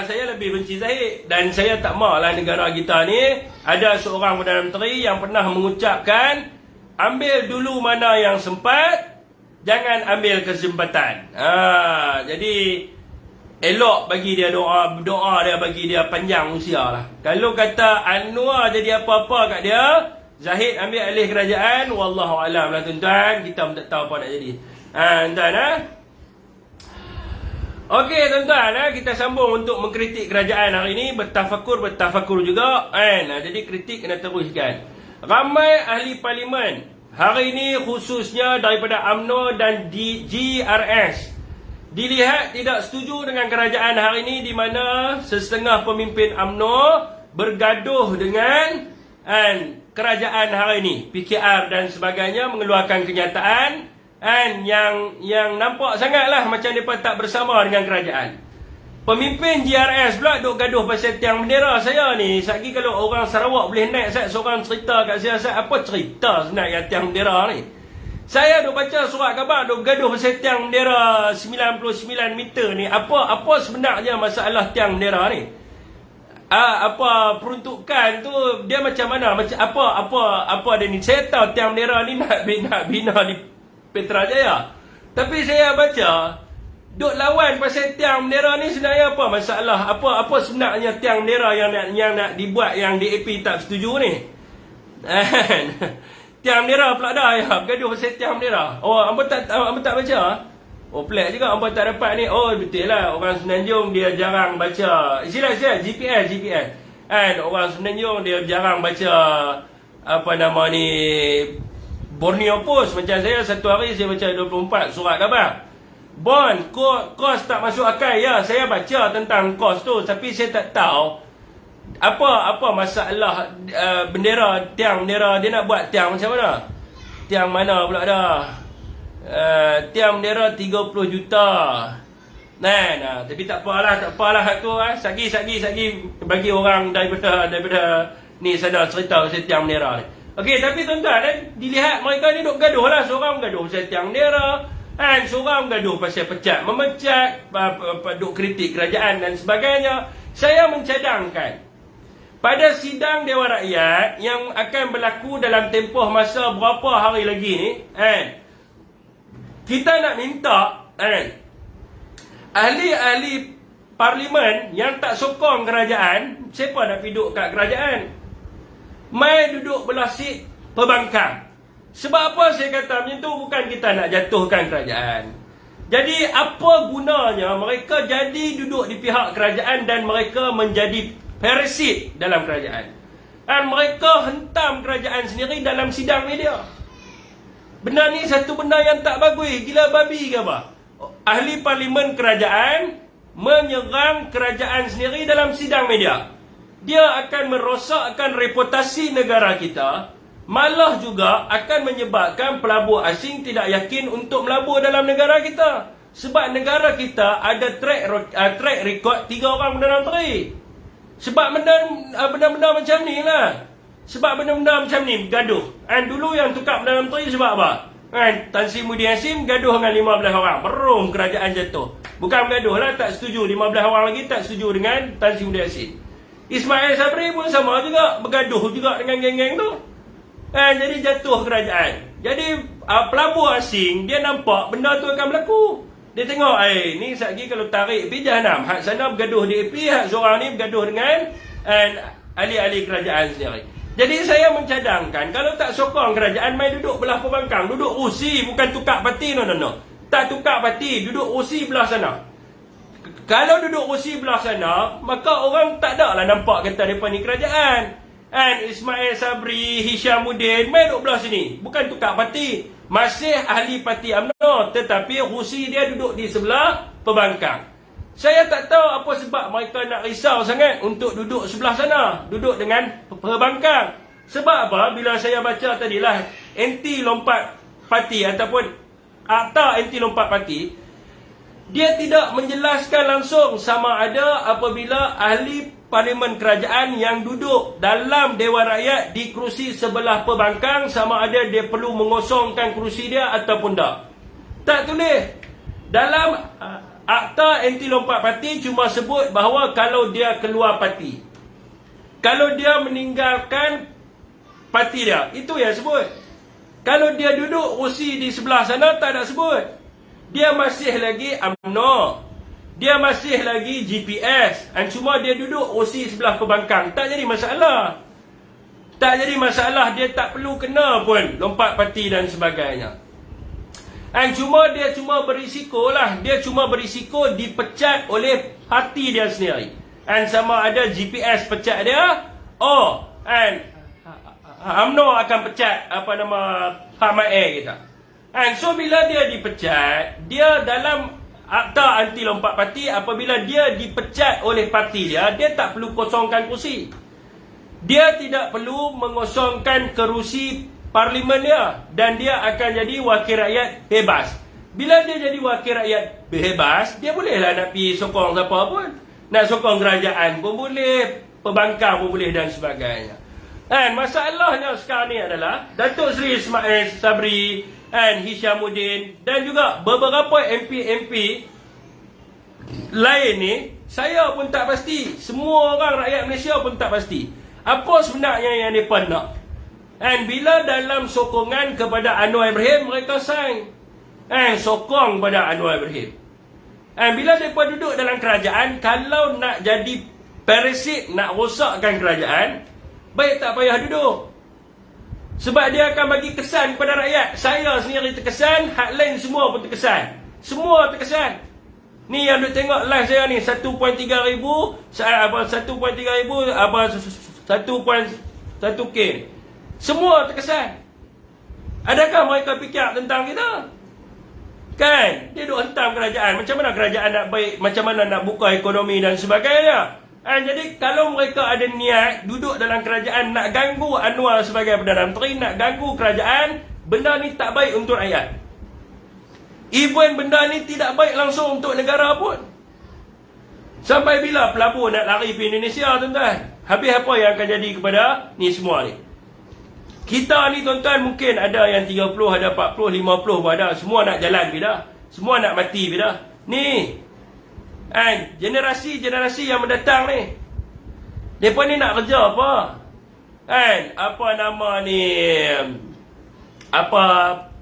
Saya lebih benci Zahid. Dan saya tak mahulah negara kita ni ada seorang Perdana Menteri yang pernah mengucapkan, ambil dulu mana yang sempat, jangan ambil kesempatan. Jadi elok bagi dia doa dia bagi dia panjang usia lah. Kalau kata Anwar jadi apa-apa kat dia, Zahid ambil alih kerajaan, wallahu alam lah tuan-tuan. Kita pun tak tahu apa nak jadi. Tuan-tuan. Okey tuan-tuan, kita sambung untuk mengkritik kerajaan hari ini. Bertafakur juga. Jadi kritik kena teruskan. Ramai ahli parlimen hari ini, khususnya daripada UMNO dan GRS, dilihat tidak setuju dengan kerajaan hari ini, di mana setengah pemimpin UMNO bergaduh dengan kerajaan hari ini, PKR dan sebagainya, mengeluarkan kenyataan yang nampak sangatlah macam mereka tak bersama dengan kerajaan. Pemimpin GRS pula duk gaduh pasal tiang bendera. Saya ni, satgi kalau orang Sarawak boleh naik seorang cerita kat saya, apa cerita sebenarnya tiang bendera ni? Saya duk baca surat khabar, duk gaduh pasal tiang bendera 99 meter ni. Apa sebenarnya masalah tiang bendera ni? Apa peruntukan tu dia macam mana? Macam apa dia ni? Saya tahu tiang bendera ni nak bina di Petrajaya. Tapi saya baca duk lawan pasal tiang bendera ni sebenarnya apa masalah? Apa sebenarnya tiang bendera yang nak dibuat yang DAP tak setuju ni? Tiang bendera pula dah ya, bergaduh pasal tiang bendera. Oh, hangpa tak baca? Oh, pelik juga hangpa tak dapat ni. Oh, betul lah, orang Semenanjung dia jarang baca. Sila GPS. Orang Semenanjung dia jarang baca Borneo Post. Macam saya, satu hari saya baca 24 surat khabar. Bond, kos tak masuk akal. Ya, saya baca tentang kos tu, tapi saya tak tahu apa masalah bendera, tiang bendera. Dia nak buat tiang macam mana? Tiang mana pula dah? Tiang bendera 30 juta. Nah, tapi tak apalah hak tu. Sagi bagi orang daripada ni sana cerita pasal tiang bendera ni. Okey, tapi tuan-tuan, dilihat mereka ni duk gaduh lah. Seorang gaduh pasal tiang bendera, seorang gaduh pasal pecat memecat, duk kritik kerajaan dan sebagainya. Saya mencadangkan pada sidang Dewan Rakyat yang akan berlaku dalam tempoh masa berapa hari lagi ni, kita nak minta ahli-ahli parlimen yang tak sokong kerajaan, siapa nak duduk kat kerajaan? Mai duduk belah seat pembangkang. Sebab apa saya kata macam tu? Bukan kita nak jatuhkan kerajaan. Jadi apa gunanya mereka jadi duduk di pihak kerajaan dan mereka menjadi parasit dalam kerajaan, dan mereka hentam kerajaan sendiri dalam sidang media. Benda ni satu benda yang tak bagus. Gila babi ke apa? Ahli parlimen kerajaan menyerang kerajaan sendiri dalam sidang media. Dia akan merosakkan reputasi negara kita, malah juga akan menyebabkan pelabur asing tidak yakin untuk melabur dalam negara kita. Sebab negara kita ada track record 3 orang Perdana Menteri. Sebab benda-benda macam ni lah. Sebab benda-benda macam ni gaduh. Dulu yang tukar Perdana Menteri sebab apa? Tan Sri Muhyiddin Yassin gaduh dengan 15 orang. Berum kerajaan jatuh. Bukan gaduh lah, tak setuju. 15 orang lagi tak setuju dengan Tan Sri Muhyiddin Yassin. Ismail Sabri pun sama juga, bergaduh juga dengan geng-geng tu. Jadi jatuh kerajaan. Jadi pelabur asing, dia nampak benda tu akan berlaku. Dia tengok, ni sekejap kalau tarik pergi Jahanam. Hak sana bergaduh DAP, hak seorang ni bergaduh dengan ahli-ahli kerajaan sendiri. Jadi saya mencadangkan, kalau tak sokong kerajaan, main duduk belah pembangkang. Duduk usi, bukan tukar parti, no. Tak tukar parti, duduk usi belah sana. Kalau duduk kursi belah sana, maka orang tak ada lah nampak kata mereka ni kerajaan. Ismail Sabri, Hishamuddin, main duduk belah sini. Bukan tukar parti. Masih ahli parti UMNO, tetapi kursi dia duduk di sebelah pembangkang. Saya tak tahu apa sebab mereka nak risau sangat untuk duduk sebelah sana. Duduk dengan pembangkang. Sebab apa? Bila saya baca tadilah, anti lompat parti ataupun akta anti lompat parti, dia tidak menjelaskan langsung sama ada apabila ahli parlimen kerajaan yang duduk dalam Dewan Rakyat di kerusi sebelah pembangkang, sama ada dia perlu mengosongkan kerusi dia ataupun tak. Tak tulis. Dalam akta anti lompat parti cuma sebut bahawa kalau dia keluar parti, kalau dia meninggalkan parti dia, itu yang sebut. Kalau dia duduk kerusi di sebelah sana, tak ada sebut. Dia masih lagi UMNO, dia masih lagi GPS, dan cuma dia duduk kursi sebelah pembangkang. Tak jadi masalah. Tak jadi masalah, dia tak perlu kena pun lompat parti dan sebagainya. Dan dia cuma berisiko lah. Dia cuma berisiko dipecat oleh parti dia sendiri. Dan sama ada GPS pecat dia, UMNO akan pecat Ahmad kita. So bila dia dipecat, dia dalam akta anti lompat parti, apabila dia dipecat oleh parti dia tak perlu kosongkan kerusi. Dia tidak perlu mengosongkan kerusi parlimen dia, dan dia akan jadi wakil rakyat bebas. Bila dia jadi wakil rakyat bebas, dia bolehlah nak pergi sokong siapa pun. Nak sokong kerajaan pun boleh, pembangkang pun boleh dan sebagainya. Masalahnya sekarang ni adalah Datuk Seri Ismail Sabri, Hishamuddin dan juga beberapa MP lain ni, saya pun tak pasti. Semua orang rakyat Malaysia pun tak pasti apa sebenarnya yang mereka nak. Bila dalam sokongan kepada Anwar Ibrahim, mereka sign sokong pada Anwar Ibrahim. Bila mereka duduk dalam kerajaan, kalau nak jadi parasit, nak rosakkan kerajaan, baik tak payah duduk. Sebab dia akan bagi kesan kepada rakyat. Saya sendiri terkesan, hak lain semua pun terkesan. Semua terkesan. Ni yang duk tengok live saya ni 1.3 ribu, 1.3 ribu, 1.1k. Semua terkesan. Adakah mereka fikir tentang kita? Kan? Dia duk hentam kerajaan. Macam mana kerajaan nak baik, macam mana nak buka ekonomi dan sebagainya. Jadi kalau mereka ada niat duduk dalam kerajaan nak ganggu Anwar sebagai Perdana Menteri, nak ganggu kerajaan, benda ni tak baik untuk rakyat. Even benda ni tidak baik langsung untuk negara pun. Sampai bila pelabur nak lari pergi Indonesia, tuan-tuan? Habis apa yang akan jadi kepada ni semua ni? Kita ni, tuan-tuan, mungkin ada yang 30, ada 40, 50 pun ada. Semua nak jalan bila? Semua nak mati bila? Ni, generasi-generasi yang mendatang ni, mereka ni nak kerja apa? Apa nama ni? Apa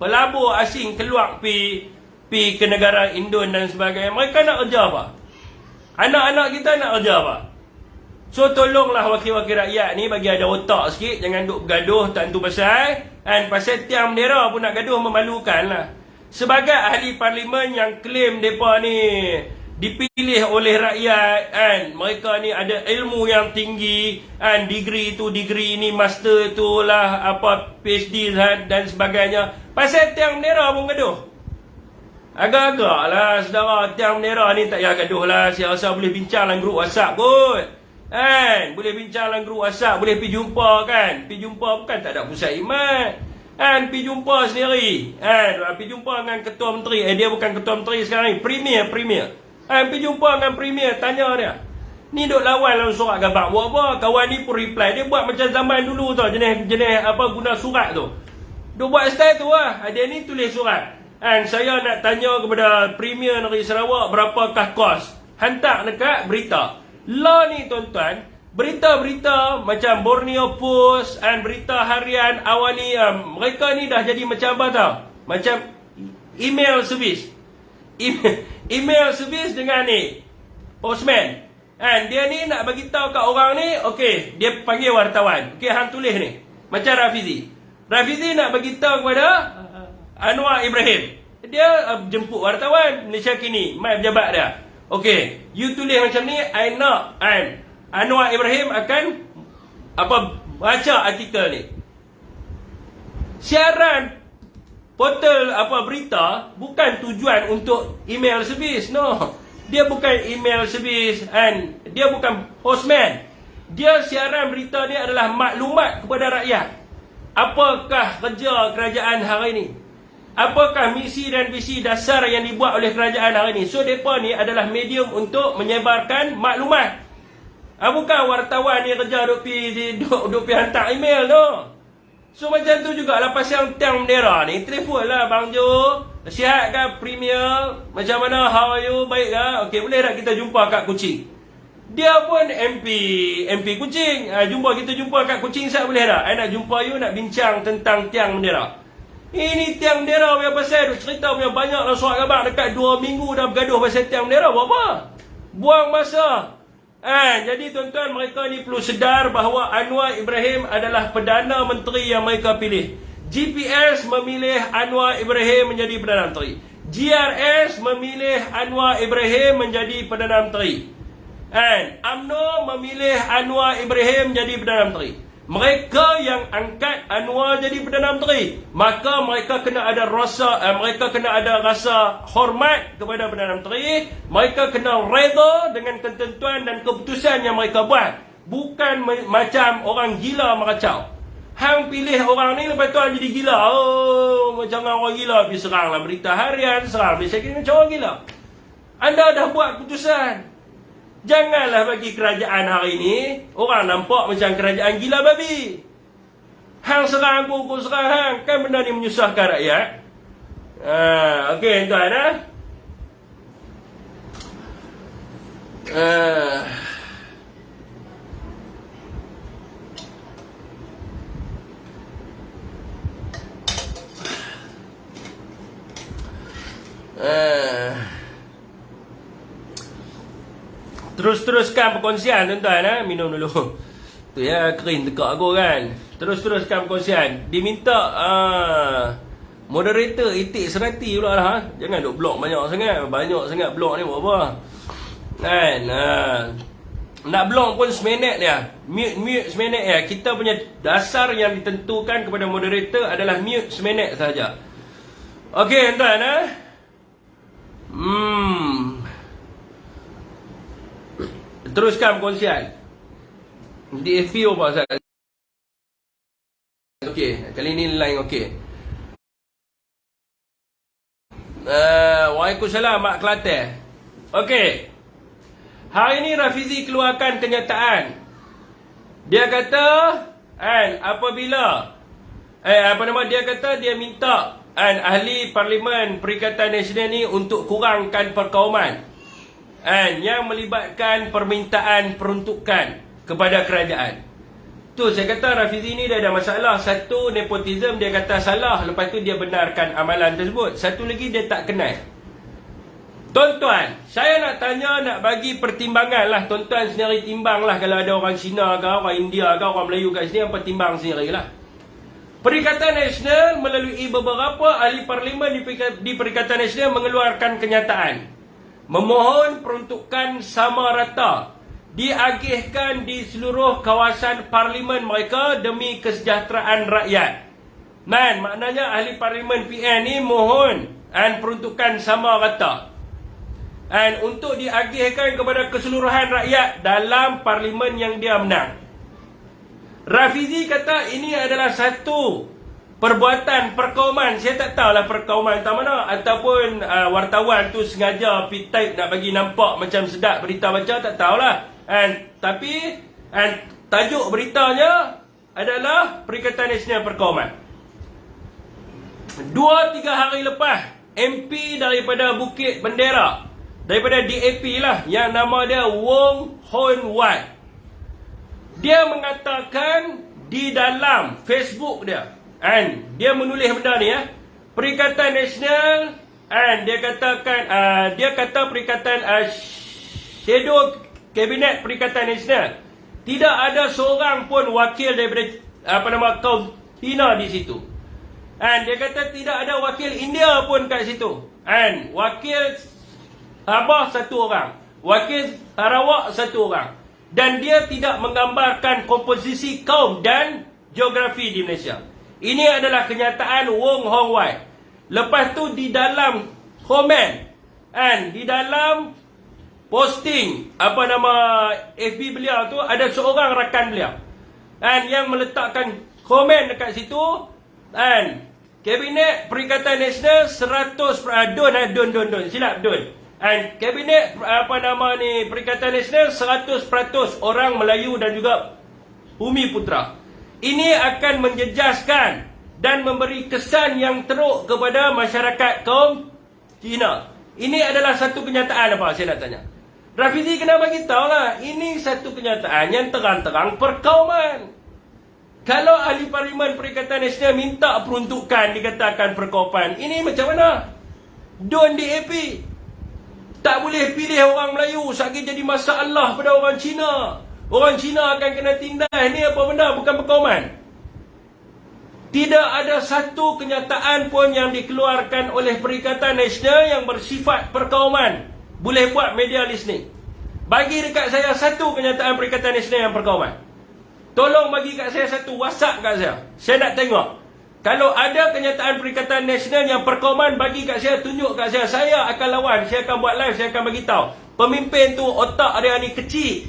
pelabur asing keluar pi ke negara Indon dan sebagainya. Mereka nak kerja apa? Anak-anak kita nak kerja apa? So tolonglah wakil-wakil rakyat ni bagi ada otak sikit. Jangan duk bergaduh tak tentu pasal. Pasal tiang bendera pun nak gaduh, memalukan lah. Sebagai ahli parlimen yang klaim mereka ni dipilih oleh rakyat, mereka ni ada ilmu yang tinggi, degree tu degree ni, master tu lah, apa PhD dan sebagainya. Pasal tiang bendera pun gaduh. Agak-agak lah saudara, tiang bendera ni tak payah gaduh lah. Saya rasa boleh bincang dalam grup WhatsApp kot. Boleh bincang dalam grup WhatsApp, boleh pergi jumpa kan. Pergi jumpa bukan tak ada pusat iman. Pergi jumpa sendiri. Pergi jumpa dengan ketua menteri. Dia bukan ketua menteri sekarang ni, premier. Pergi jumpa dengan premier, tanya dia. Ni duk lawan dalam surat khabar. Buat apa? Kawan ni pun reply. Dia buat macam zaman dulu tau, jenis apa guna surat tu. Dia buat style tu lah. Dia ni tulis surat. Saya nak tanya kepada premier negeri Sarawak berapakah kos. Hantar dekat berita. Lah ni tuan-tuan, berita-berita macam Borneo Post berita harian Awani, mereka ni dah jadi macam apa tau? Macam email service. Email service dengan ni postman. Dia ni nak bagi tahu kat orang ni, okey, dia panggil wartawan. Okey, hang tulis ni. Macam Rafizi. Rafizi nak bagi tahu kepada Anwar Ibrahim. Dia jemput wartawan Malaysia Kini, mai pejabat dia. Okey, you tulis macam ni, I nak Anwar Ibrahim akan baca artikel ni. Siaran portal berita bukan tujuan untuk email service, no. Dia bukan email service dia bukan postman. Dia siaran berita ni adalah maklumat kepada rakyat. Apakah kerja kerajaan hari ini? Apakah misi dan visi dasar yang dibuat oleh kerajaan hari ini? So, mereka ni adalah medium untuk menyebarkan maklumat. Bukan wartawan ni kerja duk pergi hantar email tu. So, macam tu jugalah pasal tiang bendera ni. Telefon lah Bang Jo. Sihat kan premier? Macam mana? How are you? Baik kan? Okey, boleh tak kita jumpa kat Kuching? Dia pun MP Kuching. Kita jumpa kat Kuching, saya boleh tak? I nak jumpa you, nak bincang tentang tiang bendera. Ini tiang bendera punya pasal, cerita punya banyak lah surat khabar, dekat 2 minggu dah bergaduh pasal tiang bendera. Buat apa? Buang masa. Jadi tuan-tuan, mereka ni perlu sedar bahawa Anwar Ibrahim adalah Perdana Menteri yang mereka pilih. GPS memilih Anwar Ibrahim menjadi Perdana Menteri. GRS memilih Anwar Ibrahim menjadi Perdana Menteri. UMNO memilih Anwar Ibrahim menjadi Perdana Menteri. Mereka yang angkat Anwar jadi Perdana Menteri, maka mereka kena ada rasa hormat kepada Perdana Menteri. Mereka kena redha dengan ketentuan dan keputusan yang mereka buat. Bukan macam orang gila meracau. Hang pilih orang ni, lepas tu hang jadi gila. Macam orang gila, pergi seranglah berita harian, serang Malaysia Kini macam orang gila. Anda dah buat keputusan. Janganlah bagi kerajaan hari ni orang nampak macam kerajaan gila babi. Hang serang aku serang hang. Kan benda ni menyusahkan rakyat. Okey tuan. Teruskan perkongsian tuan-tuan. Minum dulu. Tu ya, kering tekak aku kan. Teruskan perkongsian. Diminta moderator itik serati pula lah. Jangan duk blok banyak sangat. Banyak sangat blok ni buat apa. Kan. Nak blok pun seminit dia. Mute seminit dia. Kita punya dasar yang ditentukan kepada moderator adalah mute seminit sahaja. Okey tuan-tuan. Teruskan perkongsian. Di FPO apa Ustaz? Okey, kali ni line okey. Waalaikumsalam Mak Kelantan. Okey. Hari ni Rafizi keluarkan kenyataan. Dia kata apabila dia kata dia minta ahli Parlimen Perikatan Nasional ni untuk kurangkan perkauman yang melibatkan permintaan peruntukan kepada kerajaan. Tu saya kata Rafizi ni dia ada masalah. Satu, nepotism, dia kata salah, lepas tu dia benarkan amalan tersebut. Satu lagi, dia tak kenal. Tuan-tuan, saya nak tanya, nak bagi pertimbangan lah. Tuan-tuan sendiri timbang lah. Kalau ada orang Cina ke, orang India ke, orang Melayu kat sini, yang pertimbang sendiri lah. Perikatan Nasional melalui beberapa ahli parlimen di Perikatan Nasional mengeluarkan kenyataan memohon peruntukan sama rata diagihkan di seluruh kawasan parlimen mereka demi kesejahteraan rakyat. Maknanya ahli parlimen PN ni mohon peruntukan sama rata untuk diagihkan kepada keseluruhan rakyat dalam parlimen yang dia menang. Rafizi kata ini adalah satu perbuatan perkauman. Saya tak tahulah perkauman tak mana, ataupun wartawan tu sengaja type nak bagi nampak macam sedap berita baca, tak tahulah. Tapi tajuk beritanya adalah Perikatan Nasional Perkauman. 2-3 hari lepas, MP daripada Bukit Bendera, daripada DAP lah, yang nama dia Wong Hon Wat, dia mengatakan di dalam Facebook dia, dia menulis benda ni Perikatan Nasional, dia katakan dia kata Perikatan Shadow Kabinet Perikatan Nasional tidak ada seorang pun wakil daripada kaum Cina di situ. Dia kata tidak ada wakil India pun kat situ. Wakil Sabah satu orang, wakil Sarawak satu orang. Dan dia tidak menggambarkan komposisi kaum dan geografi di Malaysia. Ini adalah kenyataan Wong Hong Wai. Lepas tu di dalam komen, di dalam posting FB beliau tu, ada seorang rakan beliau yang meletakkan komen dekat situ, Kabinet Perikatan Nasional 100% Don silap Don. Kabinet Perikatan Nasional 100% orang Melayu dan juga Bumi Putra. Ini akan menjejaskan dan memberi kesan yang teruk kepada masyarakat kaum Cina. Ini adalah satu kenyataan apa saya nak tanya. Rafizi kena bagi tahu lah, ini satu kenyataan yang terang-terang perkauman. Kalau ahli Parlimen Perikatan Nasional minta peruntukan dikatakan perkauman, ini macam mana? Don DAP tak boleh pilih orang Melayu, sakit jadi masalah pada orang Cina. Orang Cina akan kena tindas. Ini apa benda? Bukan perkauman. Tidak ada satu kenyataan pun yang dikeluarkan oleh Perikatan Nasional yang bersifat perkauman. Boleh buat media listening. Bagi dekat saya satu kenyataan Perikatan Nasional yang perkauman. Tolong bagi kat saya satu, WhatsApp kat saya. Saya nak tengok. Kalau ada kenyataan Perikatan Nasional yang perkauman, bagi kat saya, tunjuk kat saya. Saya akan lawan, saya akan buat live, saya akan bagi tahu. Pemimpin tu otak dia ni kecil.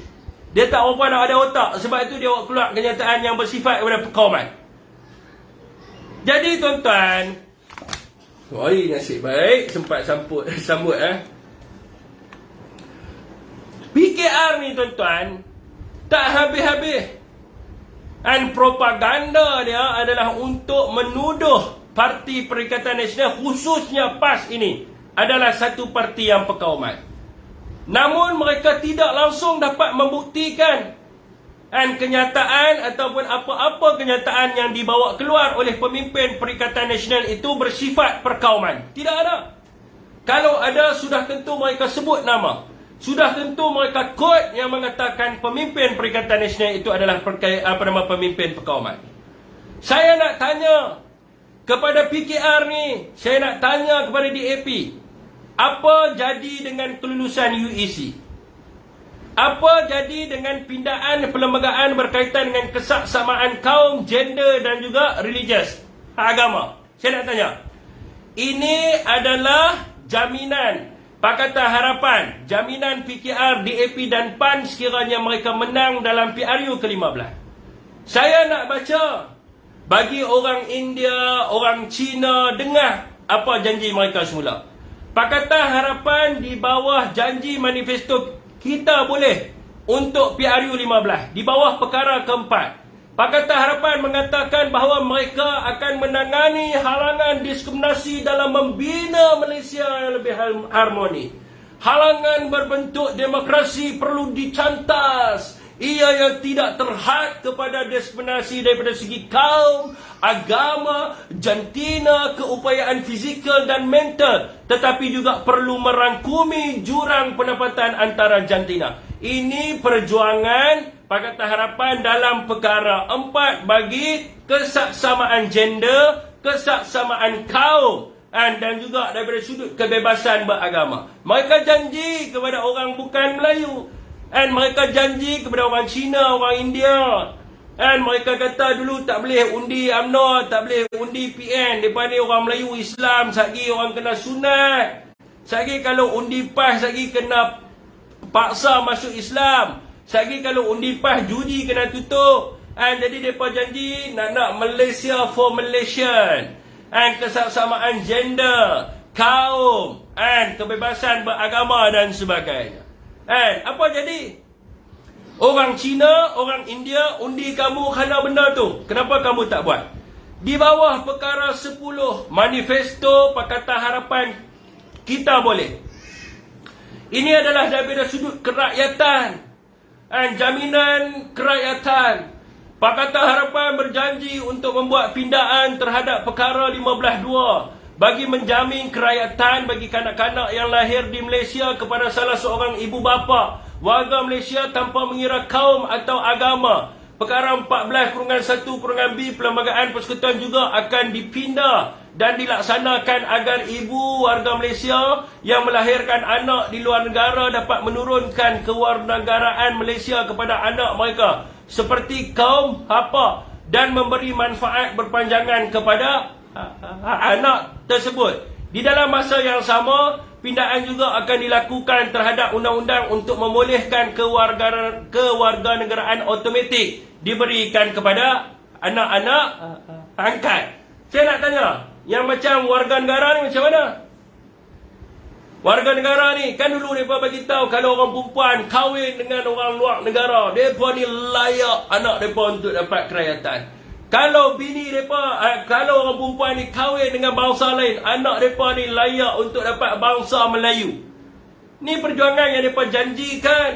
Dia tak apa nak ada otak. Sebab itu dia keluar kenyataan yang bersifat kepada perkauman. Jadi tuan-tuan, oi, nasib baik sempat sambut PKR ni tuan-tuan, tak habis-habis. Dan propaganda dia adalah untuk menuduh Parti Perikatan Nasional, khususnya PAS ini, adalah satu parti yang perkauman. Namun mereka tidak langsung dapat membuktikan kenyataan ataupun apa-apa kenyataan yang dibawa keluar oleh pemimpin Perikatan Nasional itu bersifat perkauman. Tidak ada. Kalau ada, sudah tentu mereka sebut nama. Sudah tentu mereka kod yang mengatakan pemimpin Perikatan Nasional itu adalah pemimpin perkauman. Saya nak tanya kepada PKR ni, saya nak tanya kepada DAP, apa jadi dengan kelulusan UEC? Apa jadi dengan pindaan perlembagaan berkaitan dengan kesaksamaan kaum, gender dan juga religious, agama? Saya nak tanya. Ini adalah jaminan Pakatan Harapan, jaminan PKR, DAP dan PAN sekiranya mereka menang dalam PRU ke-15. Saya nak baca bagi orang India, orang Cina dengar apa janji mereka semula. Pakatan Harapan di bawah janji manifesto kita boleh untuk PRU 15 di bawah perkara keempat. Pakatan Harapan mengatakan bahawa mereka akan menangani halangan diskriminasi dalam membina Malaysia yang lebih harmoni. Halangan berbentuk demokrasi perlu dicantas. Ia yang tidak terhad kepada diskriminasi daripada segi kaum, agama, jantina, keupayaan fizikal dan mental, tetapi juga perlu merangkumi jurang pendapatan antara jantina. Ini perjuangan Pakatan Harapan dalam perkara 4 bagi kesaksamaan gender, kesaksamaan kaum dan juga daripada sudut kebebasan beragama. Mereka janji kepada orang bukan Melayu, mereka janji kepada orang Cina, orang India, mereka kata dulu tak boleh undi UMNO, tak boleh undi PN, mereka ni orang Melayu Islam, sagi orang kena sunat, sagi kalau undi PAS sagi kena paksa masuk Islam, sagi kalau undi PAS judi kena tutup. Jadi mereka janji nak Malaysia for Malaysian, kesaksamaan gender, kaum, kebebasan beragama dan sebagainya. Apa jadi? Orang Cina, orang India undi kamu kerana benda tu. Kenapa kamu tak buat? Di bawah perkara 10 manifesto Pakatan Harapan kita boleh. Ini adalah daripada sudut kerakyatan, jaminan kerakyatan. Pakatan Harapan berjanji untuk membuat pindaan terhadap perkara 15.2 bagi menjamin kerakyatan bagi kanak-kanak yang lahir di Malaysia kepada salah seorang ibu bapa warga Malaysia tanpa mengira kaum atau agama. Perkara 14-1-B Perlembagaan Persekutuan juga akan dipindah dan dilaksanakan agar ibu warga Malaysia yang melahirkan anak di luar negara dapat menurunkan kewarganegaraan Malaysia kepada anak mereka seperti kaum Hapa dan memberi manfaat berpanjangan kepada anak tersebut. Di dalam masa yang sama, pindaan juga akan dilakukan terhadap undang-undang untuk membolehkan kewarganegaraan automatik diberikan kepada anak-anak angkat. Saya nak tanya, yang macam warga negara ni macam mana? Warga negara ni kan dulu mereka bagi tahu kalau orang perempuan kahwin dengan orang luar negara, mereka ni layak anak mereka untuk dapat kerakyatan. Kalau bini mereka, kalau orang perempuan ni kahwin dengan bangsa lain, anak mereka ni layak untuk dapat bangsa Melayu. Ni perjuangan yang mereka janjikan.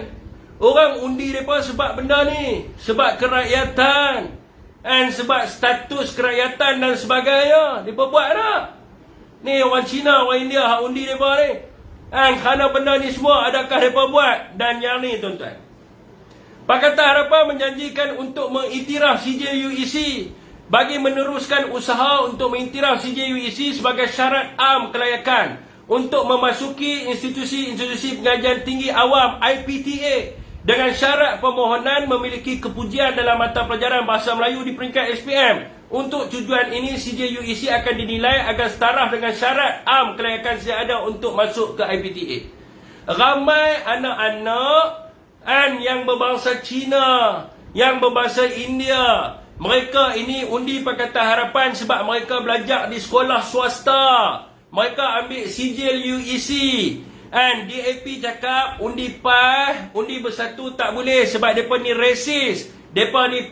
Orang undi mereka sebab benda ni, sebab kerakyatan, sebab status kerakyatan dan sebagainya. Mereka buat tak? Ni orang Cina, orang India hak undi mereka ni. Kerana benda ni semua adakah mereka buat? Dan yang ni tuan-tuan, Pakatan Harapan menjanjikan untuk mengiktiraf CJUEC bagi meneruskan usaha untuk mengiktiraf CJUEC sebagai syarat am kelayakan untuk memasuki institusi-institusi pengajian tinggi awam IPTA dengan syarat permohonan memiliki kepujian dalam mata pelajaran Bahasa Melayu di peringkat SPM. Untuk tujuan ini, CJUEC akan dinilai agar setara dengan syarat am kelayakan sedia ada untuk masuk ke IPTA. Ramai anak-anak yang berbangsa Cina, yang berbangsa India, mereka ini undi Pakatan Harapan sebab mereka belajar di sekolah swasta. Mereka ambil sijil UEC. DAP cakap undi PAS, undi Bersatu tak boleh sebab mereka ni resis. Mereka ni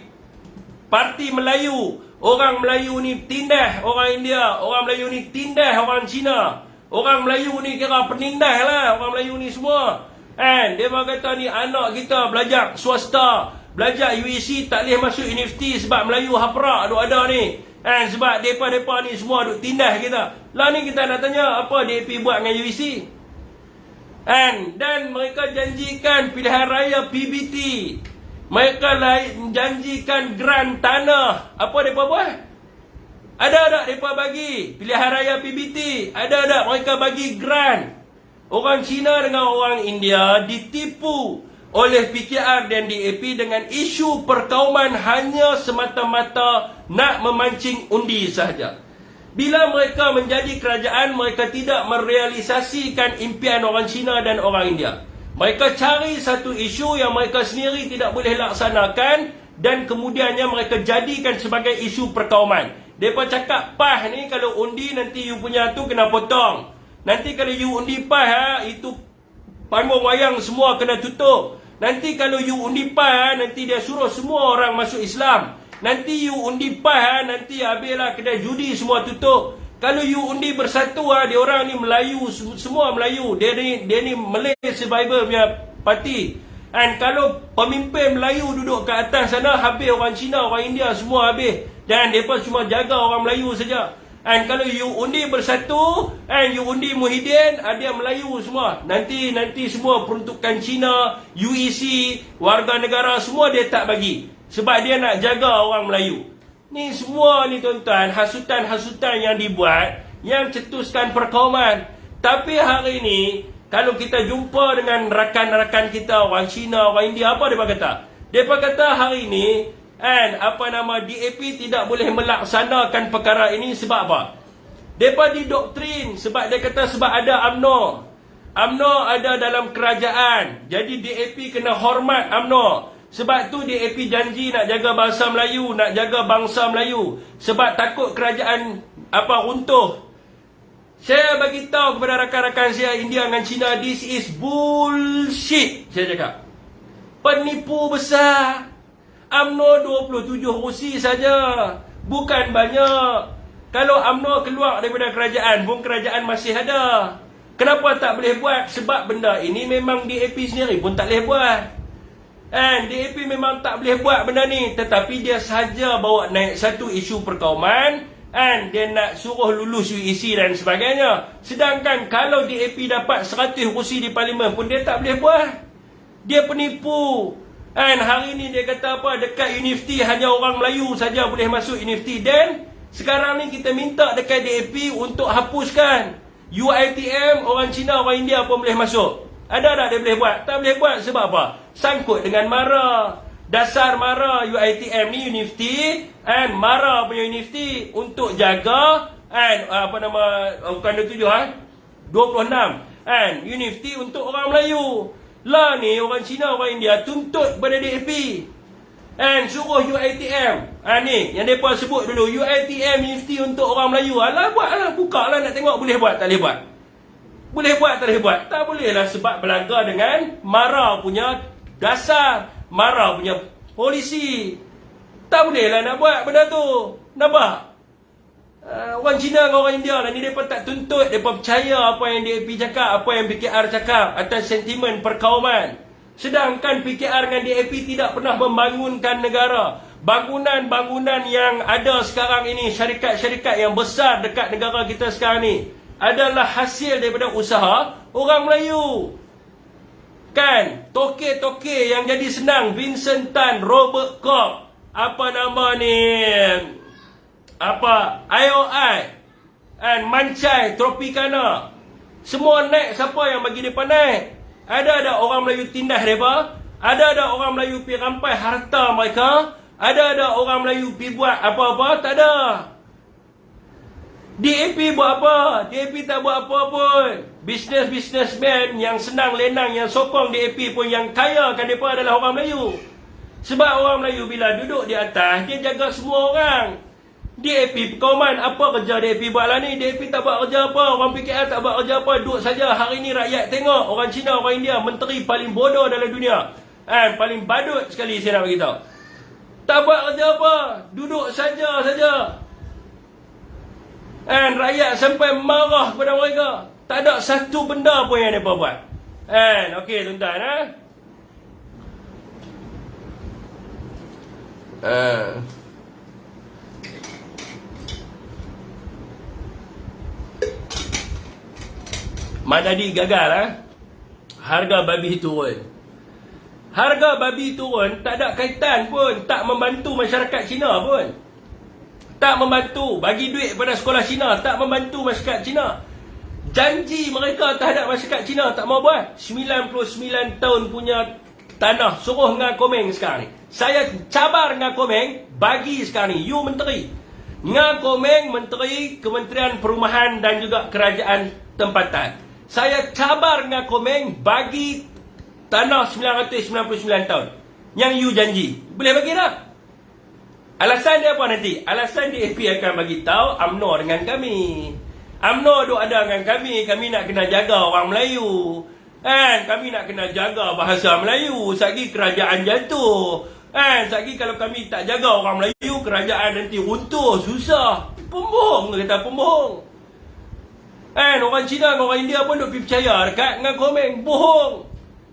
parti Melayu. Orang Melayu ni tindah orang India. Orang Melayu ni tindah orang Cina. Orang Melayu ni kira penindah lah. Orang Melayu ni semua. Dia kata ni anak kita belajar swasta, belajar UEC tak boleh masuk universiti sebab Melayu haprak duk ada ni. Sebab mereka ni semua duk tindah kita. Lah ni kita nak tanya apa DAP buat dengan UEC? Dan mereka janjikan pilihan raya PBT. Mereka janjikan grant tanah. Apa mereka buat? Ada tak mereka bagi pilihan raya PBT? Ada tak mereka bagi grant? Orang Cina dengan orang India ditipu oleh PKR dan DAP dengan isu perkauman hanya semata-mata nak memancing undi sahaja. Bila mereka menjadi kerajaan, mereka tidak merealisasikan impian orang Cina dan orang India. Mereka cari satu isu yang mereka sendiri tidak boleh laksanakan dan kemudiannya mereka jadikan sebagai isu perkauman. Mereka cakap, PAS ni kalau undi nanti you punya tu kena potong. Nanti kalau you undi PAS, itu panggung wayang semua kena tutup. Nanti kalau you undi PAS, nanti dia suruh semua orang masuk Islam. Nanti you undi PAS, nanti habislah kedai judi semua tutup. Kalau you undi bersatu, dia orang ni Melayu, semua Melayu. Dia ni Malay Survivor punya parti. Dan kalau pemimpin Melayu duduk ke atas sana, habis orang Cina, orang India semua habis. Dan mereka cuma jaga orang Melayu saja. Dan kalau you undi bersatu, and you undi Muhyiddin, dia Melayu semua. Nanti semua peruntukan Cina, UEC, warga negara semua dia tak bagi. Sebab dia nak jaga orang Melayu. Ni semua ni tuan-tuan, hasutan-hasutan yang dibuat, yang cetuskan perkauman. Tapi hari ni, kalau kita jumpa dengan rakan-rakan kita, orang Cina, orang India, apa mereka kata? Mereka kata hari ni, DAP tidak boleh melaksanakan perkara ini sebab apa? Mereka didoktrin, sebab dia kata sebab ada UMNO. UMNO ada dalam kerajaan, jadi DAP kena hormat UMNO. Sebab tu DAP janji nak jaga bahasa Melayu, nak jaga bangsa Melayu. Sebab takut kerajaan runtuh. Saya bagi tahu kepada rakan-rakan saya India dengan Cina, this is bullshit. Saya cakap, penipu besar. UMNO 27 kursi saja, bukan banyak. Kalau UMNO keluar daripada kerajaan pun kerajaan masih ada. Kenapa tak boleh buat? Sebab benda ini memang DAP sendiri pun tak boleh buat. DAP memang tak boleh buat benda ni. Tetapi dia sahaja bawa naik satu isu perkauman, dia nak suruh lulus UEC dan sebagainya. Sedangkan kalau DAP dapat 100 kursi di parlimen pun dia tak boleh buat. Dia penipu. Hari ni dia kata apa? Dekat universiti hanya orang Melayu saja boleh masuk universiti. Dan sekarang ni kita minta dekat DAP untuk hapuskan UiTM, orang Cina, orang India pun boleh masuk. Ada tak dia boleh buat? Tak boleh buat sebab apa? Sangkut dengan MARA. Dasar MARA UiTM ni universiti, MARA punya universiti untuk jaga bukan 27 26 universiti untuk orang Melayu. Lah ni orang Cina, orang India tuntut pada DAP. Suruh UiTM. Ni yang mereka sebut dulu, UiTM universiti untuk orang Melayu. Alah buatlah, buka lah nak tengok boleh buat tak boleh buat. Boleh buat tak boleh buat? Tak boleh lah sebab berlanggar dengan MARA punya dasar, MARA punya polisi. Tak boleh lah nak buat benda tu. Nampak? Orang Cina dengan orang India lah ni, mereka tak tuntut. Mereka percaya apa yang DAP cakap, apa yang PKR cakap atas sentimen perkauman. Sedangkan PKR dengan DAP tidak pernah membangunkan negara. Bangunan-bangunan yang ada sekarang ini, syarikat-syarikat yang besar dekat negara kita sekarang ni, adalah hasil daripada usaha orang Melayu. Kan? Toke-toke yang jadi senang, Vincent Tan, Robert Koch, IOI, Mancai, Tropicana. Semua naik, siapa yang bagi mereka naik? Ada orang Melayu tindas mereka? Ada orang Melayu pergi rampai harta mereka? Ada orang Melayu pergi buat apa-apa? Tak ada. DAP buat apa? DAP tak buat apa pun. Businessman yang senang lenang, yang sokong DAP pun yang kaya kan mereka adalah orang Melayu. Sebab orang Melayu bila duduk di atas, dia jaga semua orang. DAP perkauman, apa kerja DAP buat lah ni? DAP tak buat kerja apa, orang PKR tak buat kerja apa, duduk saja. Hari ni rakyat tengok, orang Cina, orang India, menteri paling bodoh dalam dunia. Paling badut sekali saya nak beritahu. Tak buat kerja apa, duduk saja. Rakyat sampai marah kepada mereka. Tak ada satu benda pun yang mereka buat. Okey tuan-tuan. Madadi gagal. Harga babi turun. Harga babi turun tak ada kaitan pun, tak membantu masyarakat Cina pun. Tak membantu, bagi duit pada sekolah Cina, tak membantu masyarakat Cina. Janji mereka terhadap masyarakat Cina tak mau buat. 99 tahun punya tanah, suruh dengan Komeng sekarang ni. Saya cabar dengan Komeng, bagi sekarang ni, you menteri. Nga Komeng, Menteri Kementerian Perumahan dan juga Kerajaan Tempatan. Saya cabar Nga Komeng bagi tanah 999 tahun yang you janji. Boleh bagi tak? Alasan dia apa nanti? Alasan DAP akan bagi tahu UMNO dengan kami. UMNO duk ada dengan kami nak kena jaga orang Melayu. Kan? Kami nak kena jaga bahasa Melayu. Sagi kerajaan jatuh. Kan? Sagi kalau kami tak jaga orang Melayu, kerajaan nanti runtuh, susah. Pembohong, kata pembohong. Kan? Orang Cina, orang India pun duk percaya dekat dengan Komeng. Bohong.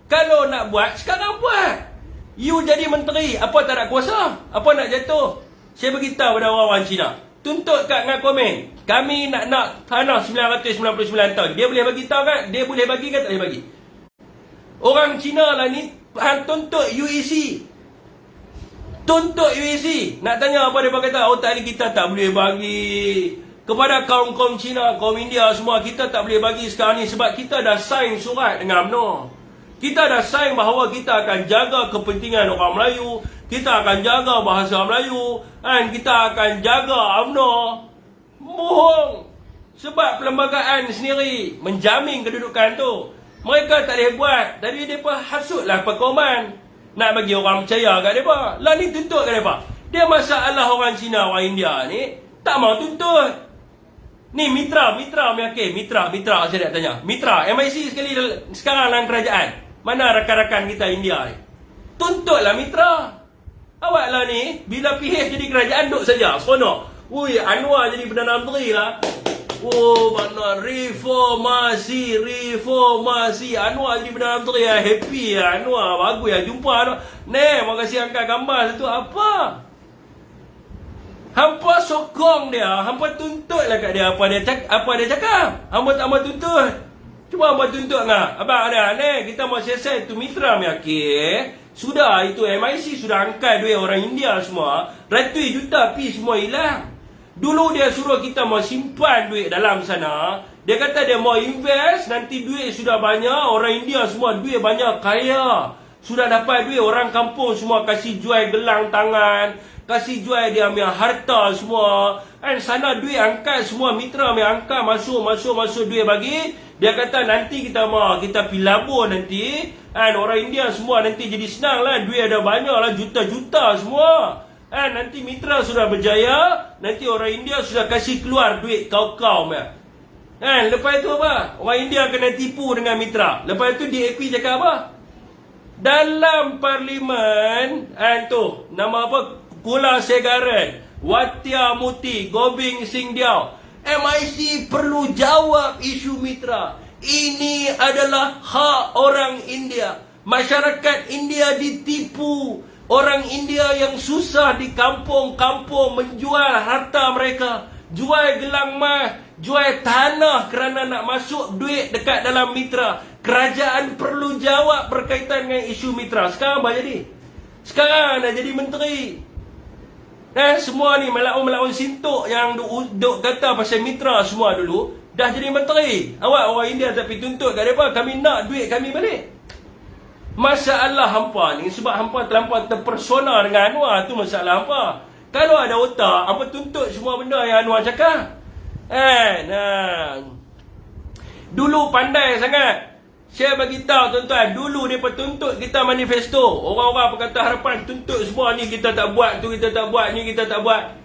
Kalau nak buat, sekarang buat. You jadi menteri, apa tak nak kuasa? Apa nak jatuh? Saya beritahu pada orang-orang Cina. Tuntut kat Nga Komeng. Kami nak tanah 999 tahun. Dia boleh bagi tahu kan? Dia boleh bagi ke tak boleh bagi? Orang Cina lah ni tuntut UEC. Tuntut UEC. Nak tanya apa dia kata? Oh tadi kita tak boleh bagi. Kepada kaum-kaum Cina, kaum India semua, kita tak boleh bagi sekarang ni sebab kita dah sign surat dengan UMNO. Kita dah sign bahawa kita akan jaga kepentingan orang Melayu, kita akan jaga bahasa Melayu, dan kita akan jaga UMNO. Bohong. Sebab perlembagaan sendiri menjamin kedudukan tu. Mereka tak boleh buat. Tadi mereka hasutlah perkauman. Nak bagi orang percaya kat mereka. Lah ni tuntut kat mereka. Dia masalah orang Cina, orang India ni tak mau tuntut. Ni mitra meyakini. Mitra saya nak tanya. Mitra, MIC sekali sekarang dalam kerajaan. Mana rakan-rakan kita India ni? Tuntutlah mitra. Awak lah ni, bila PH jadi kerajaan, duduk saja. Seronok. Ui, Anwar jadi Perdana Menteri lah. Oh, mana reformasi. Anwar jadi Perdana Menteri lah. Happy lah Anwar. Bagus lah jumpa Anwar. Terima kasih angkat gambar satu. Apa? Hampa sokong dia. Hampa tuntut lah kat dia. Apa dia cakap? Hampa tak mau tuntut. Cuba abang tuntut ngah. Abang ada ni, kita mau selesai tu mitra meyakini. Sudah itu MIC sudah angkat duit orang India semua. Ratus juta pi semua hilang. Dulu dia suruh kita mau simpan duit dalam sana. Dia kata dia mau invest, nanti duit sudah banyak, orang India semua duit banyak, kaya. Sudah dapat duit, orang kampung semua kasih jual gelang tangan, kasih jual dia punya harta semua. Kan sana duit angkat semua, mitra punya angkat masuk duit bagi. Dia kata nanti kita pergi labur nanti. Kan orang India semua nanti jadi senang lah. Duit ada banyak lah, juta-juta semua. Kan nanti mitra sudah berjaya, nanti orang India sudah kasih keluar duit kau-kau. Kan lepas itu apa? Orang India kena tipu dengan mitra. Lepas itu DAP cakap apa? Dalam parlimen, tu nama apa? Kula Segaran, Watia Muti, Gobing Singh Diao. MIC perlu jawab isu mitra. Ini adalah hak orang India. Masyarakat India ditipu. Orang India yang susah di kampung-kampung menjual harta mereka. Jual gelang emas, jual tanah kerana nak masuk duit dekat dalam mitra. Kerajaan perlu jawab berkaitan dengan isu mitra. Sekarang apa jadi? Sekarang dah jadi menteri. Semua ni melaun-melaun sintuk yang duk kata pasal mitra semua dulu dah jadi menteri. Awak orang India tapi tuntut kat mereka, kami nak duit kami balik. Masalah hampa ni sebab hampa terlampau terpersona dengan Anwar, tu masalah hampa. Kalau ada otak, hampa tuntut semua benda yang Anwar cakap. Dulu pandai sangat. Saya bagi tahu tuan-tuan, dulu mereka tuntut kita manifesto. Orang-orang Pakatan Harapan tuntut semua ni kita tak buat, tu kita tak buat, ni kita tak buat.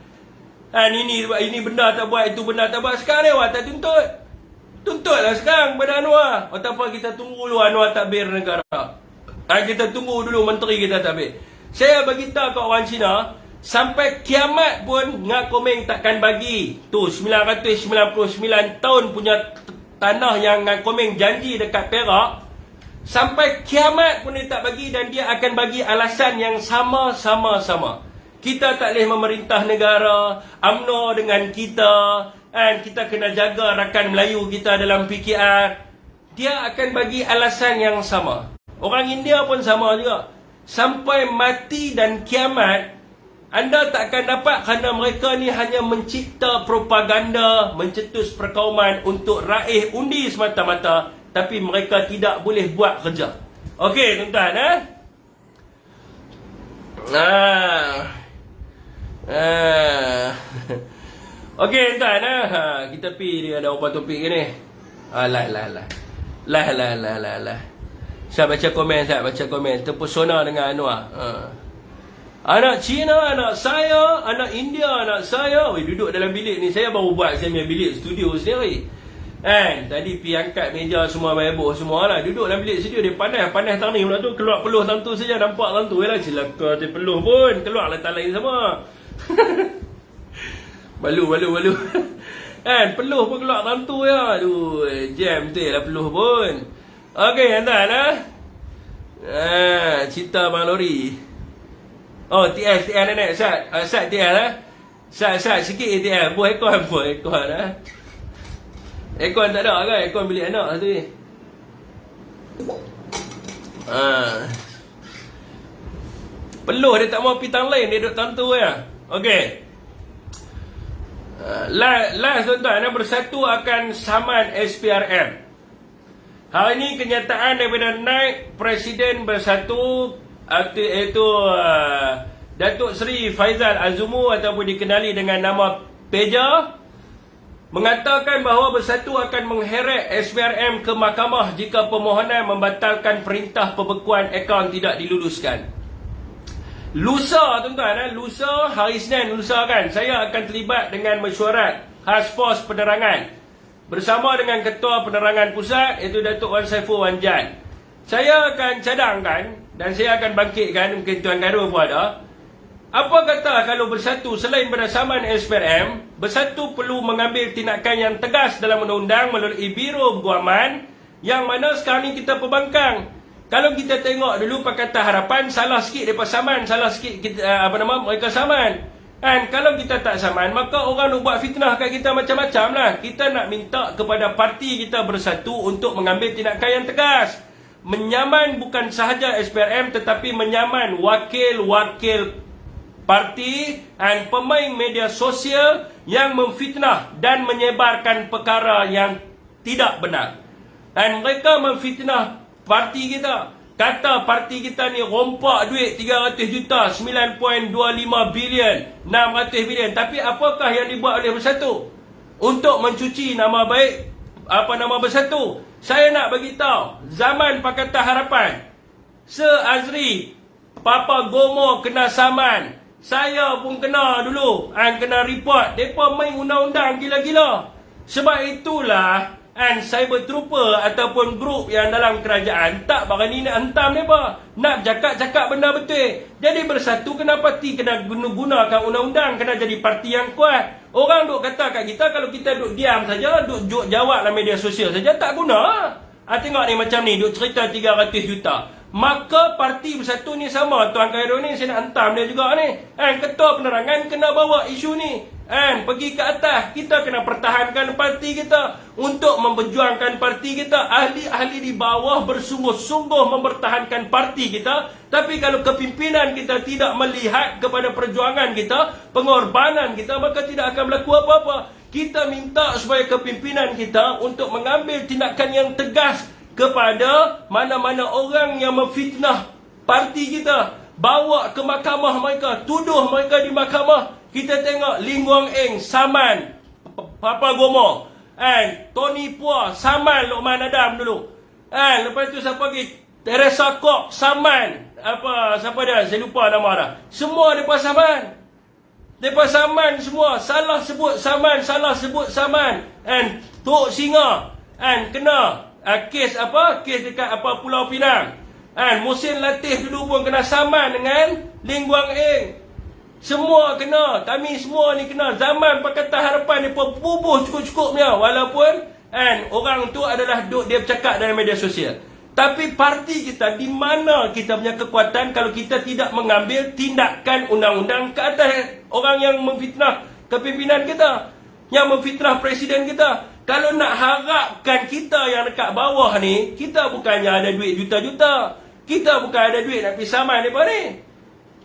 Ini benda tak buat, itu benda tak buat. Sekarang ni awak tak tuntut. Tuntutlah sekarang pada Anwar. Atau apa kita tunggu dulu Anwar takbir negara. Kita tunggu dulu menteri kita takbir. Saya bagi tahu kat orang Cina, sampai kiamat pun Nga Komeng takkan bagi. Tu 999 tahun punya tanah yang Nga Komeng janji dekat Perak, sampai kiamat pun dia tak bagi, dan dia akan bagi alasan yang sama. Kita tak boleh memerintah negara, UMNO dengan kita, dan kita kena jaga rakan Melayu kita dalam PKR. Dia akan bagi alasan yang sama. Orang India pun sama juga. Sampai mati dan kiamat, anda tak akan dapat, kerana mereka ni hanya mencipta propaganda, mencetus perkauman untuk raih undi semata-mata, tapi mereka tidak boleh buat kerja. Okey tuan-tuan, Okey, tuan, kita pergi dia ada apa topik ni. Lah. Saya baca komen. Terpesona dengan Anwar. Anak Cina, anak saya, anak India, anak saya. Duduk dalam bilik ni. Saya baru buat saya punya bilik studio sendiri. Tadi pergi angkat meja semua, heboh semua lah. Duduk dalam bilik studio dia panas tang ni. Pula tu keluar peluh tang tu saja. Nampak tang tu lah. Celaka dia peluh pun. Keluar letak lain sama. Balu. Peluh pun keluar tang tu ya. Aduh, jam betul lah peluh pun. Okey, tuan lah. Cerita Bang Lori. Oh, TS nenek. Sat TS lah. Sat sikit TS. Buah ekor lah. Aircon tak ada kan? Aircon bilik anak tu ni. Peluh dia tak mau pergi tang lain. Dia duduk tang tu ya. Okey. Last tuan-tuan, Bersatu akan saman SPRM. Hari ini kenyataan daripada naib Presiden Bersatu, iaitu Datuk Seri Faizal Azumu ataupun dikenali dengan nama Peja, mengatakan bahawa Bersatu akan mengheret SPRM ke mahkamah jika permohonan membatalkan perintah pembekuan akaun tidak diluluskan. Lusa tuan-tuan, lusa hari Isnin lusa kan, saya akan terlibat dengan mesyuarat khas pos penerangan bersama dengan Ketua Penerangan Pusat iaitu Datuk Wan Saiful Wan Jan. Saya akan cadangkan dan saya akan bangkitkan, mungkin Tuan Garu pun ada. Apa kata kalau Bersatu selain pada saman SPRM, Bersatu perlu mengambil tindakan yang tegas dalam undang-undang melalui Biro Guaman yang mana sekarang ni kita pembangkang. Kalau kita tengok dulu Pakatan Harapan salah sikit depa saman, salah sikit kita, mereka saman. Kan kalau kita tak saman, maka orang nak buat fitnah kat kita macam-macam lah. Kita nak minta kepada parti kita Bersatu untuk mengambil tindakan yang tegas. Menyaman bukan sahaja SPRM tetapi menyaman wakil-wakil parti dan pemain media sosial yang memfitnah dan menyebarkan perkara yang tidak benar. Dan mereka memfitnah parti kita. Kata parti kita ni rompak duit 300 juta, 9.25 bilion, 600 bilion. Tapi apakah yang dibuat oleh Bersatu untuk mencuci nama baik nama Bersatu? Saya nak bagi tahu, zaman Pakatan Harapan, Sir Azri, Papa Gomo kena saman. Saya pun kena dulu, kena report. Depa main undang-undang gila-gila. Sebab itulah cyber trooper ataupun grup yang dalam kerajaan tak berani nak hentam mereka. Nak cakap benda betul. Jadi Bersatu kena parti, kena gunakan undang-undang, kena jadi parti yang kuat. Orang duk kata kat kita kalau kita duk diam saja, duk jawab dalam media sosial saja, tak guna. Tengok ni macam ni, duk cerita 300 juta. Maka parti Bersatu ni sama. Tuan Khairul ni saya nak hentam dia juga ni. Ketua Penerangan kena bawa isu ni. Pergi ke atas. Kita kena pertahankan parti kita. Untuk memperjuangkan parti kita. Ahli-ahli di bawah bersungguh-sungguh mempertahankan parti kita. Tapi kalau kepimpinan kita tidak melihat kepada perjuangan kita, pengorbanan kita, maka tidak akan berlaku apa-apa. Kita minta supaya kepimpinan kita untuk mengambil tindakan yang tegas kepada mana-mana orang yang memfitnah parti kita. Bawa ke mahkamah mereka, tuduh mereka di mahkamah. Kita tengok Lim Guang Eng saman Papa Gomo, Tony Pua saman Lokman Adam dulu. Lepas tu siapa lagi? Teresa Kok saman siapa dia? Saya lupa nama dah. Semua depa saman. Depa saman semua. Salah sebut saman. Tok Singa kena kes kes dekat Pulau Pinang. Musin Latif dulu pun kena saman dengan Lim Guang Eng. Semua kena, kami semua ni kena. Zaman Pakatan Harapan dia pun bubuh cukup-cukupnya. Walaupun orang tu adalah dia bercakap dalam media sosial. Tapi parti kita, di mana kita punya kekuatan kalau kita tidak mengambil tindakan undang-undang ke atas orang yang memfitnah kepimpinan kita, yang memfitnah presiden kita. Kalau nak harapkan kita yang dekat bawah ni, kita bukannya ada duit juta-juta. Kita bukan ada duit nak pergi saman mereka ni.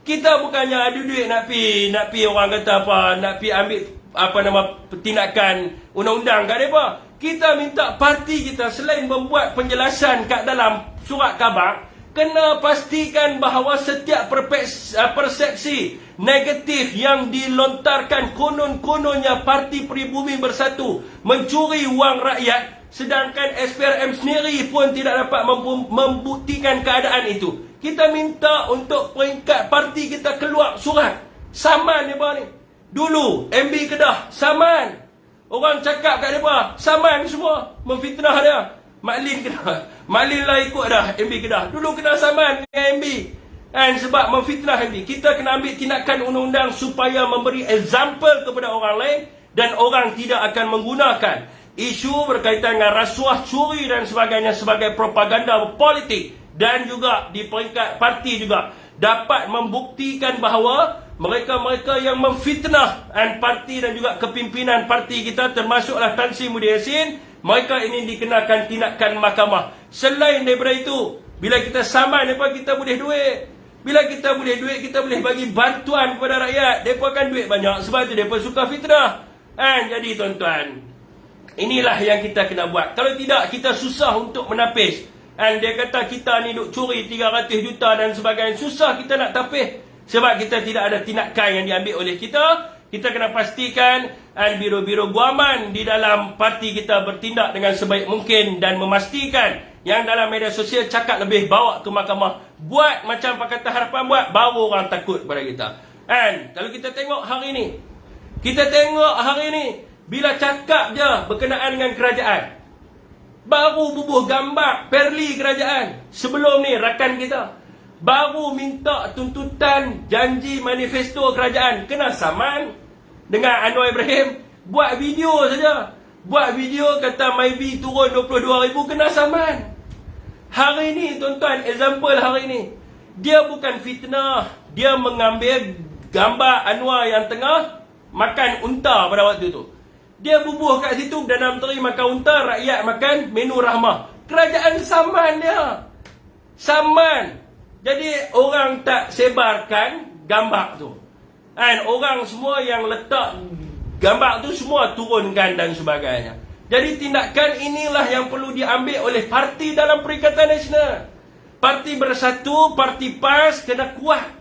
Kita bukannya ada duit nak pi orang kata nak pi ambil tindakan undang-undang kat mereka. Kita minta parti kita selain membuat penjelasan kat dalam surat khabar, kena pastikan bahawa setiap persepsi negatif yang dilontarkan konon-kononnya Parti Pribumi Bersatu mencuri wang rakyat, sedangkan SPRM sendiri pun tidak dapat membuktikan keadaan itu. Kita minta untuk peringkat parti kita keluar surat saman mereka ni. Dulu MB Kedah saman, orang cakap kat mereka saman semua, memfitnah dia. Maklin Kedah, Maklin lah ikut dah MB Kedah. Dulu kena saman dengan MB, kan, sebab memfitnah MB. Kita kena ambil tindakan undang-undang supaya memberi example kepada orang lain, dan orang tidak akan menggunakan isu berkaitan dengan rasuah, curi dan sebagainya sebagai propaganda politik. Dan juga di peringkat parti juga dapat membuktikan bahawa mereka-mereka yang memfitnah parti dan juga kepimpinan parti kita, termasuklah Tan Sri Muhyiddin Yassin, mereka ini dikenakan tindakan mahkamah. Selain daripada itu, bila kita saman mereka, kita boleh duit. Bila kita boleh duit, kita boleh bagi bantuan kepada rakyat. Mereka akan duit banyak, sebab itu mereka suka fitnah. Jadi tuan-tuan, inilah yang kita kena buat. Kalau tidak, kita susah untuk menapis. Dia kata kita ni duk curi 300 juta dan sebagainya. Susah kita nak tapis, sebab kita tidak ada tindakan yang diambil oleh kita. Kita kena pastikan biro-biro guaman di dalam parti kita bertindak dengan sebaik mungkin, dan memastikan yang dalam media sosial cakap lebih, bawa ke mahkamah. Buat macam Pakatan Harapan buat, baru orang takut kepada kita. Kalau kita tengok hari ni, bila cakap je berkenaan dengan kerajaan, baru bubuh gambar Perli kerajaan. Sebelum ni rakan kita baru minta tuntutan janji manifesto kerajaan, kena saman dengan Anwar Ibrahim. Buat video saja, buat video kata Myvi turun 22,000, kena saman. Hari ni tuan-tuan, example hari ni, dia bukan fitnah, dia mengambil gambar Anwar yang tengah makan unta pada waktu tu. Dia bubuh kat situ, Perdana Menteri makan unta, rakyat makan menu rahmah. Kerajaan saman dia, saman. Jadi orang tak sebarkan gambar tu, orang semua yang letak gambar tu semua turunkan dan sebagainya. Jadi tindakan inilah yang perlu diambil oleh parti dalam Perikatan Nasional. Parti Bersatu, Parti PAS kena kuat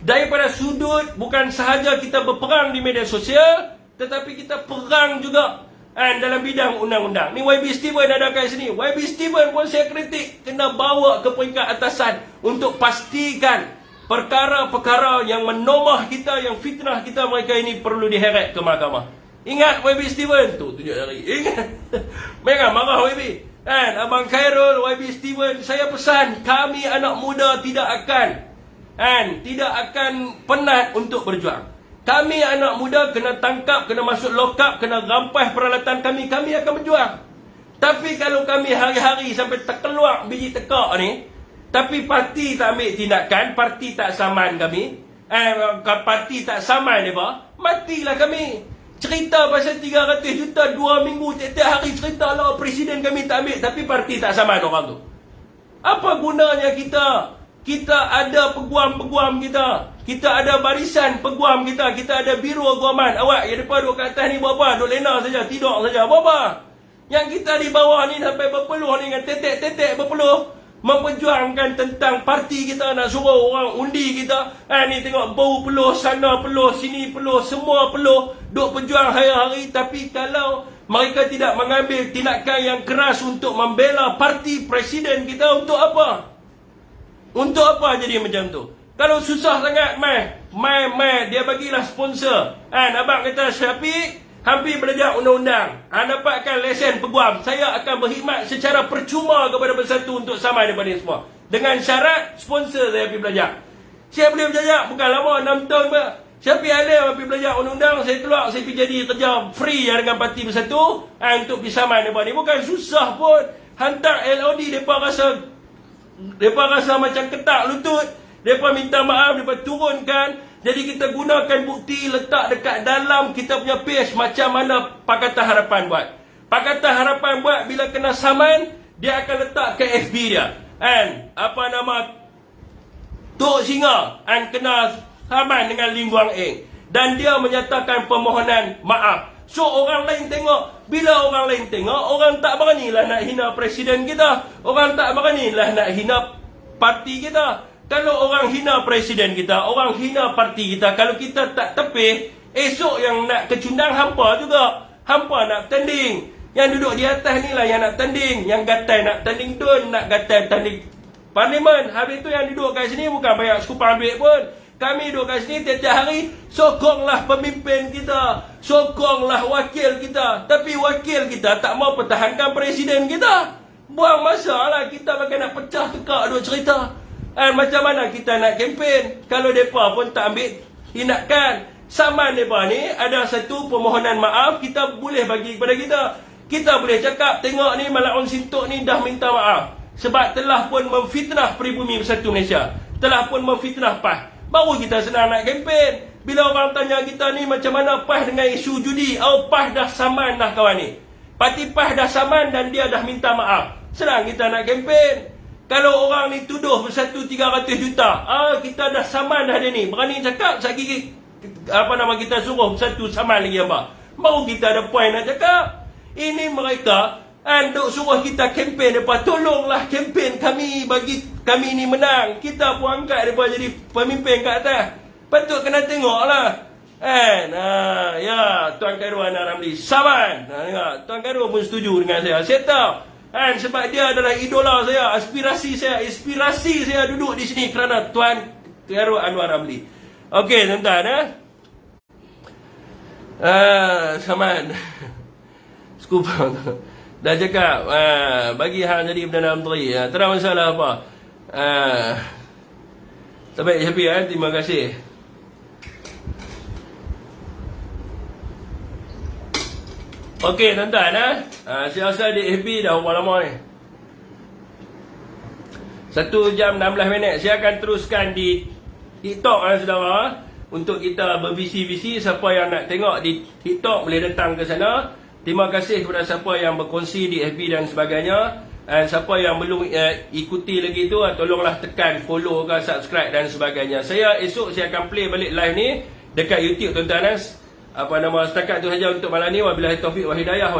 daripada sudut bukan sahaja kita berperang di media sosial, tetapi kita perang juga dalam bidang undang-undang. Ni YB Steven ada kat sini. YB Steven pun saya kritik, kena bawa ke peringkat atasan untuk pastikan perkara-perkara yang menomah kita, yang fitnah kita, mereka ini perlu diheret ke mahkamah. Ingat YB Steven tu, tunjuk jari. Ingat. Mereka marah YB. Abang Khairul, YB Steven, saya pesan, kami anak muda tidak akan penat untuk berjuang. Kami anak muda kena tangkap, kena masuk lock up, kena rampas peralatan kami akan berjuang. Tapi kalau kami hari-hari sampai terkeluar biji tekak ni, tapi parti tak ambil tindakan, parti tak saman kami, parti tak saman mereka, matilah kami. Cerita pasal 300 juta 2 minggu, tiap-tiap hari cerita lah presiden kami tak ambil, tapi parti tak saman orang tu. Apa gunanya kita? Kita ada peguam-peguam kita. Kita ada barisan peguam kita. Kita ada biro guaman. Awak yang depan duduk kat atas ni buat apa? Duduk lena saja, tidur saja. Buat apa? Yang kita di bawah ni sampai berpeluh ni dengan tetek-tetek berpeluh, memperjuangkan tentang parti kita, nak suruh orang undi kita. Ni tengok bau peluh, sana peluh, sini peluh, semua peluh. Duk berjuang hari-hari. Tapi kalau mereka tidak mengambil tindakan yang keras untuk membela parti presiden kita, untuk apa? Untuk apa jadi macam tu? Kalau susah sangat, dia bagilah sponsor. Abang kata, Syafiq, hampir belajar undang-undang, dapatkan lesen peguam, saya akan berkhidmat secara percuma kepada Bersatu untuk sama daripada semua. Dengan syarat sponsor saya pergi belajar. Saya boleh belajar, bukan lama, 6 tahun ber. Syafiq alim pergi belajar undang-undang, saya keluar, saya pergi jadi kerja free dengan Parti Bersatu untuk pergi sama daripada ni. Bukan susah pun. Hantar LOD, mereka rasa macam ketak lutut. Mereka minta maaf, mereka turunkan. Jadi kita gunakan bukti, letak dekat dalam kita punya page, macam mana Pakatan Harapan buat. Pakatan Harapan buat, bila kena saman, dia akan letak ke FB dia. Tok Singa kena saman dengan Lim Guang Eng, dan dia menyatakan permohonan maaf. So orang lain tengok. Bila orang lain tengok, orang tak beranilah nak hina presiden kita. Orang tak beranilah nak hina parti kita. Kalau orang hina presiden kita, orang hina parti kita, kalau kita tak tepih, esok yang nak kecundang hampa juga. Hampa nak tanding. Yang duduk di atas ni lah yang nak tanding. Yang gatai nak tanding tun, nak gatai tanding parlimen. Habis tu yang duduk kat sini bukan banyak sekupang duit pun. Kami duduk kat sini tiap-tiap hari, sokonglah pemimpin kita, sokonglah wakil kita. Tapi wakil kita tak mau pertahankan presiden kita. Buang masa lah kita makan nak pecah tekak duk cerita. Macam mana kita nak kempen kalau mereka pun tak ambil tindakan. Saman mereka ni ada satu permohonan maaf, kita boleh bagi kepada kita. Kita boleh cakap, tengok ni Malaun Sintok ni dah minta maaf sebab telah pun memfitnah Peribumi Bersatu Malaysia, telah pun memfitnah PAS. Baru kita senang nak kempen. Bila orang tanya kita ni macam mana PAS dengan isu judi, PAS dah saman dah kawan ni. Parti PAS dah saman dan dia dah minta maaf. Senang kita nak kempen. Kalau orang ni tuduh Bersatu 300 juta, kita dah saman dah dia ni. Berani cakap, lagi kita suruh Bersatu saman lagi apa. Baru kita ada point nak cakap. Ini mereka duk suruh kita kempen depa, tolonglah kempen kami bagi kami ni menang. Kita pun angkat depa jadi pemimpin kat atas. Patut kena tengoklah. Ya, Tuan Khairul Anwar Ramli saman. Tuan Khairul pun setuju dengan saya. Saya tahu. Sebab dia adalah idola saya, inspirasi saya duduk di sini kerana Tuan Khairul Anwar Ramli. Okey, tuan-tuan, saman. Skupang. Dah cakap, bagi hang jadi Perdana Menteri, tak ada masalah apa. Sampai happy, terima kasih. Okey, tuan-tuan, saya rasa adik happy dah berapa lama ni. 1 jam 16 minit. Saya akan teruskan di TikTok, saudara. Untuk kita bervisi-visi, siapa yang nak tengok di TikTok boleh datang ke sana. Terima kasih kepada siapa yang berkongsi di FB dan sebagainya. Dan siapa yang belum ikuti lagi tu, tolonglah tekan follow ke subscribe dan sebagainya. Esok saya akan play balik live ni dekat YouTube, tuan-tuan. Setakat tu saja untuk malam ni. Wabillahi taufiq wa hidayah.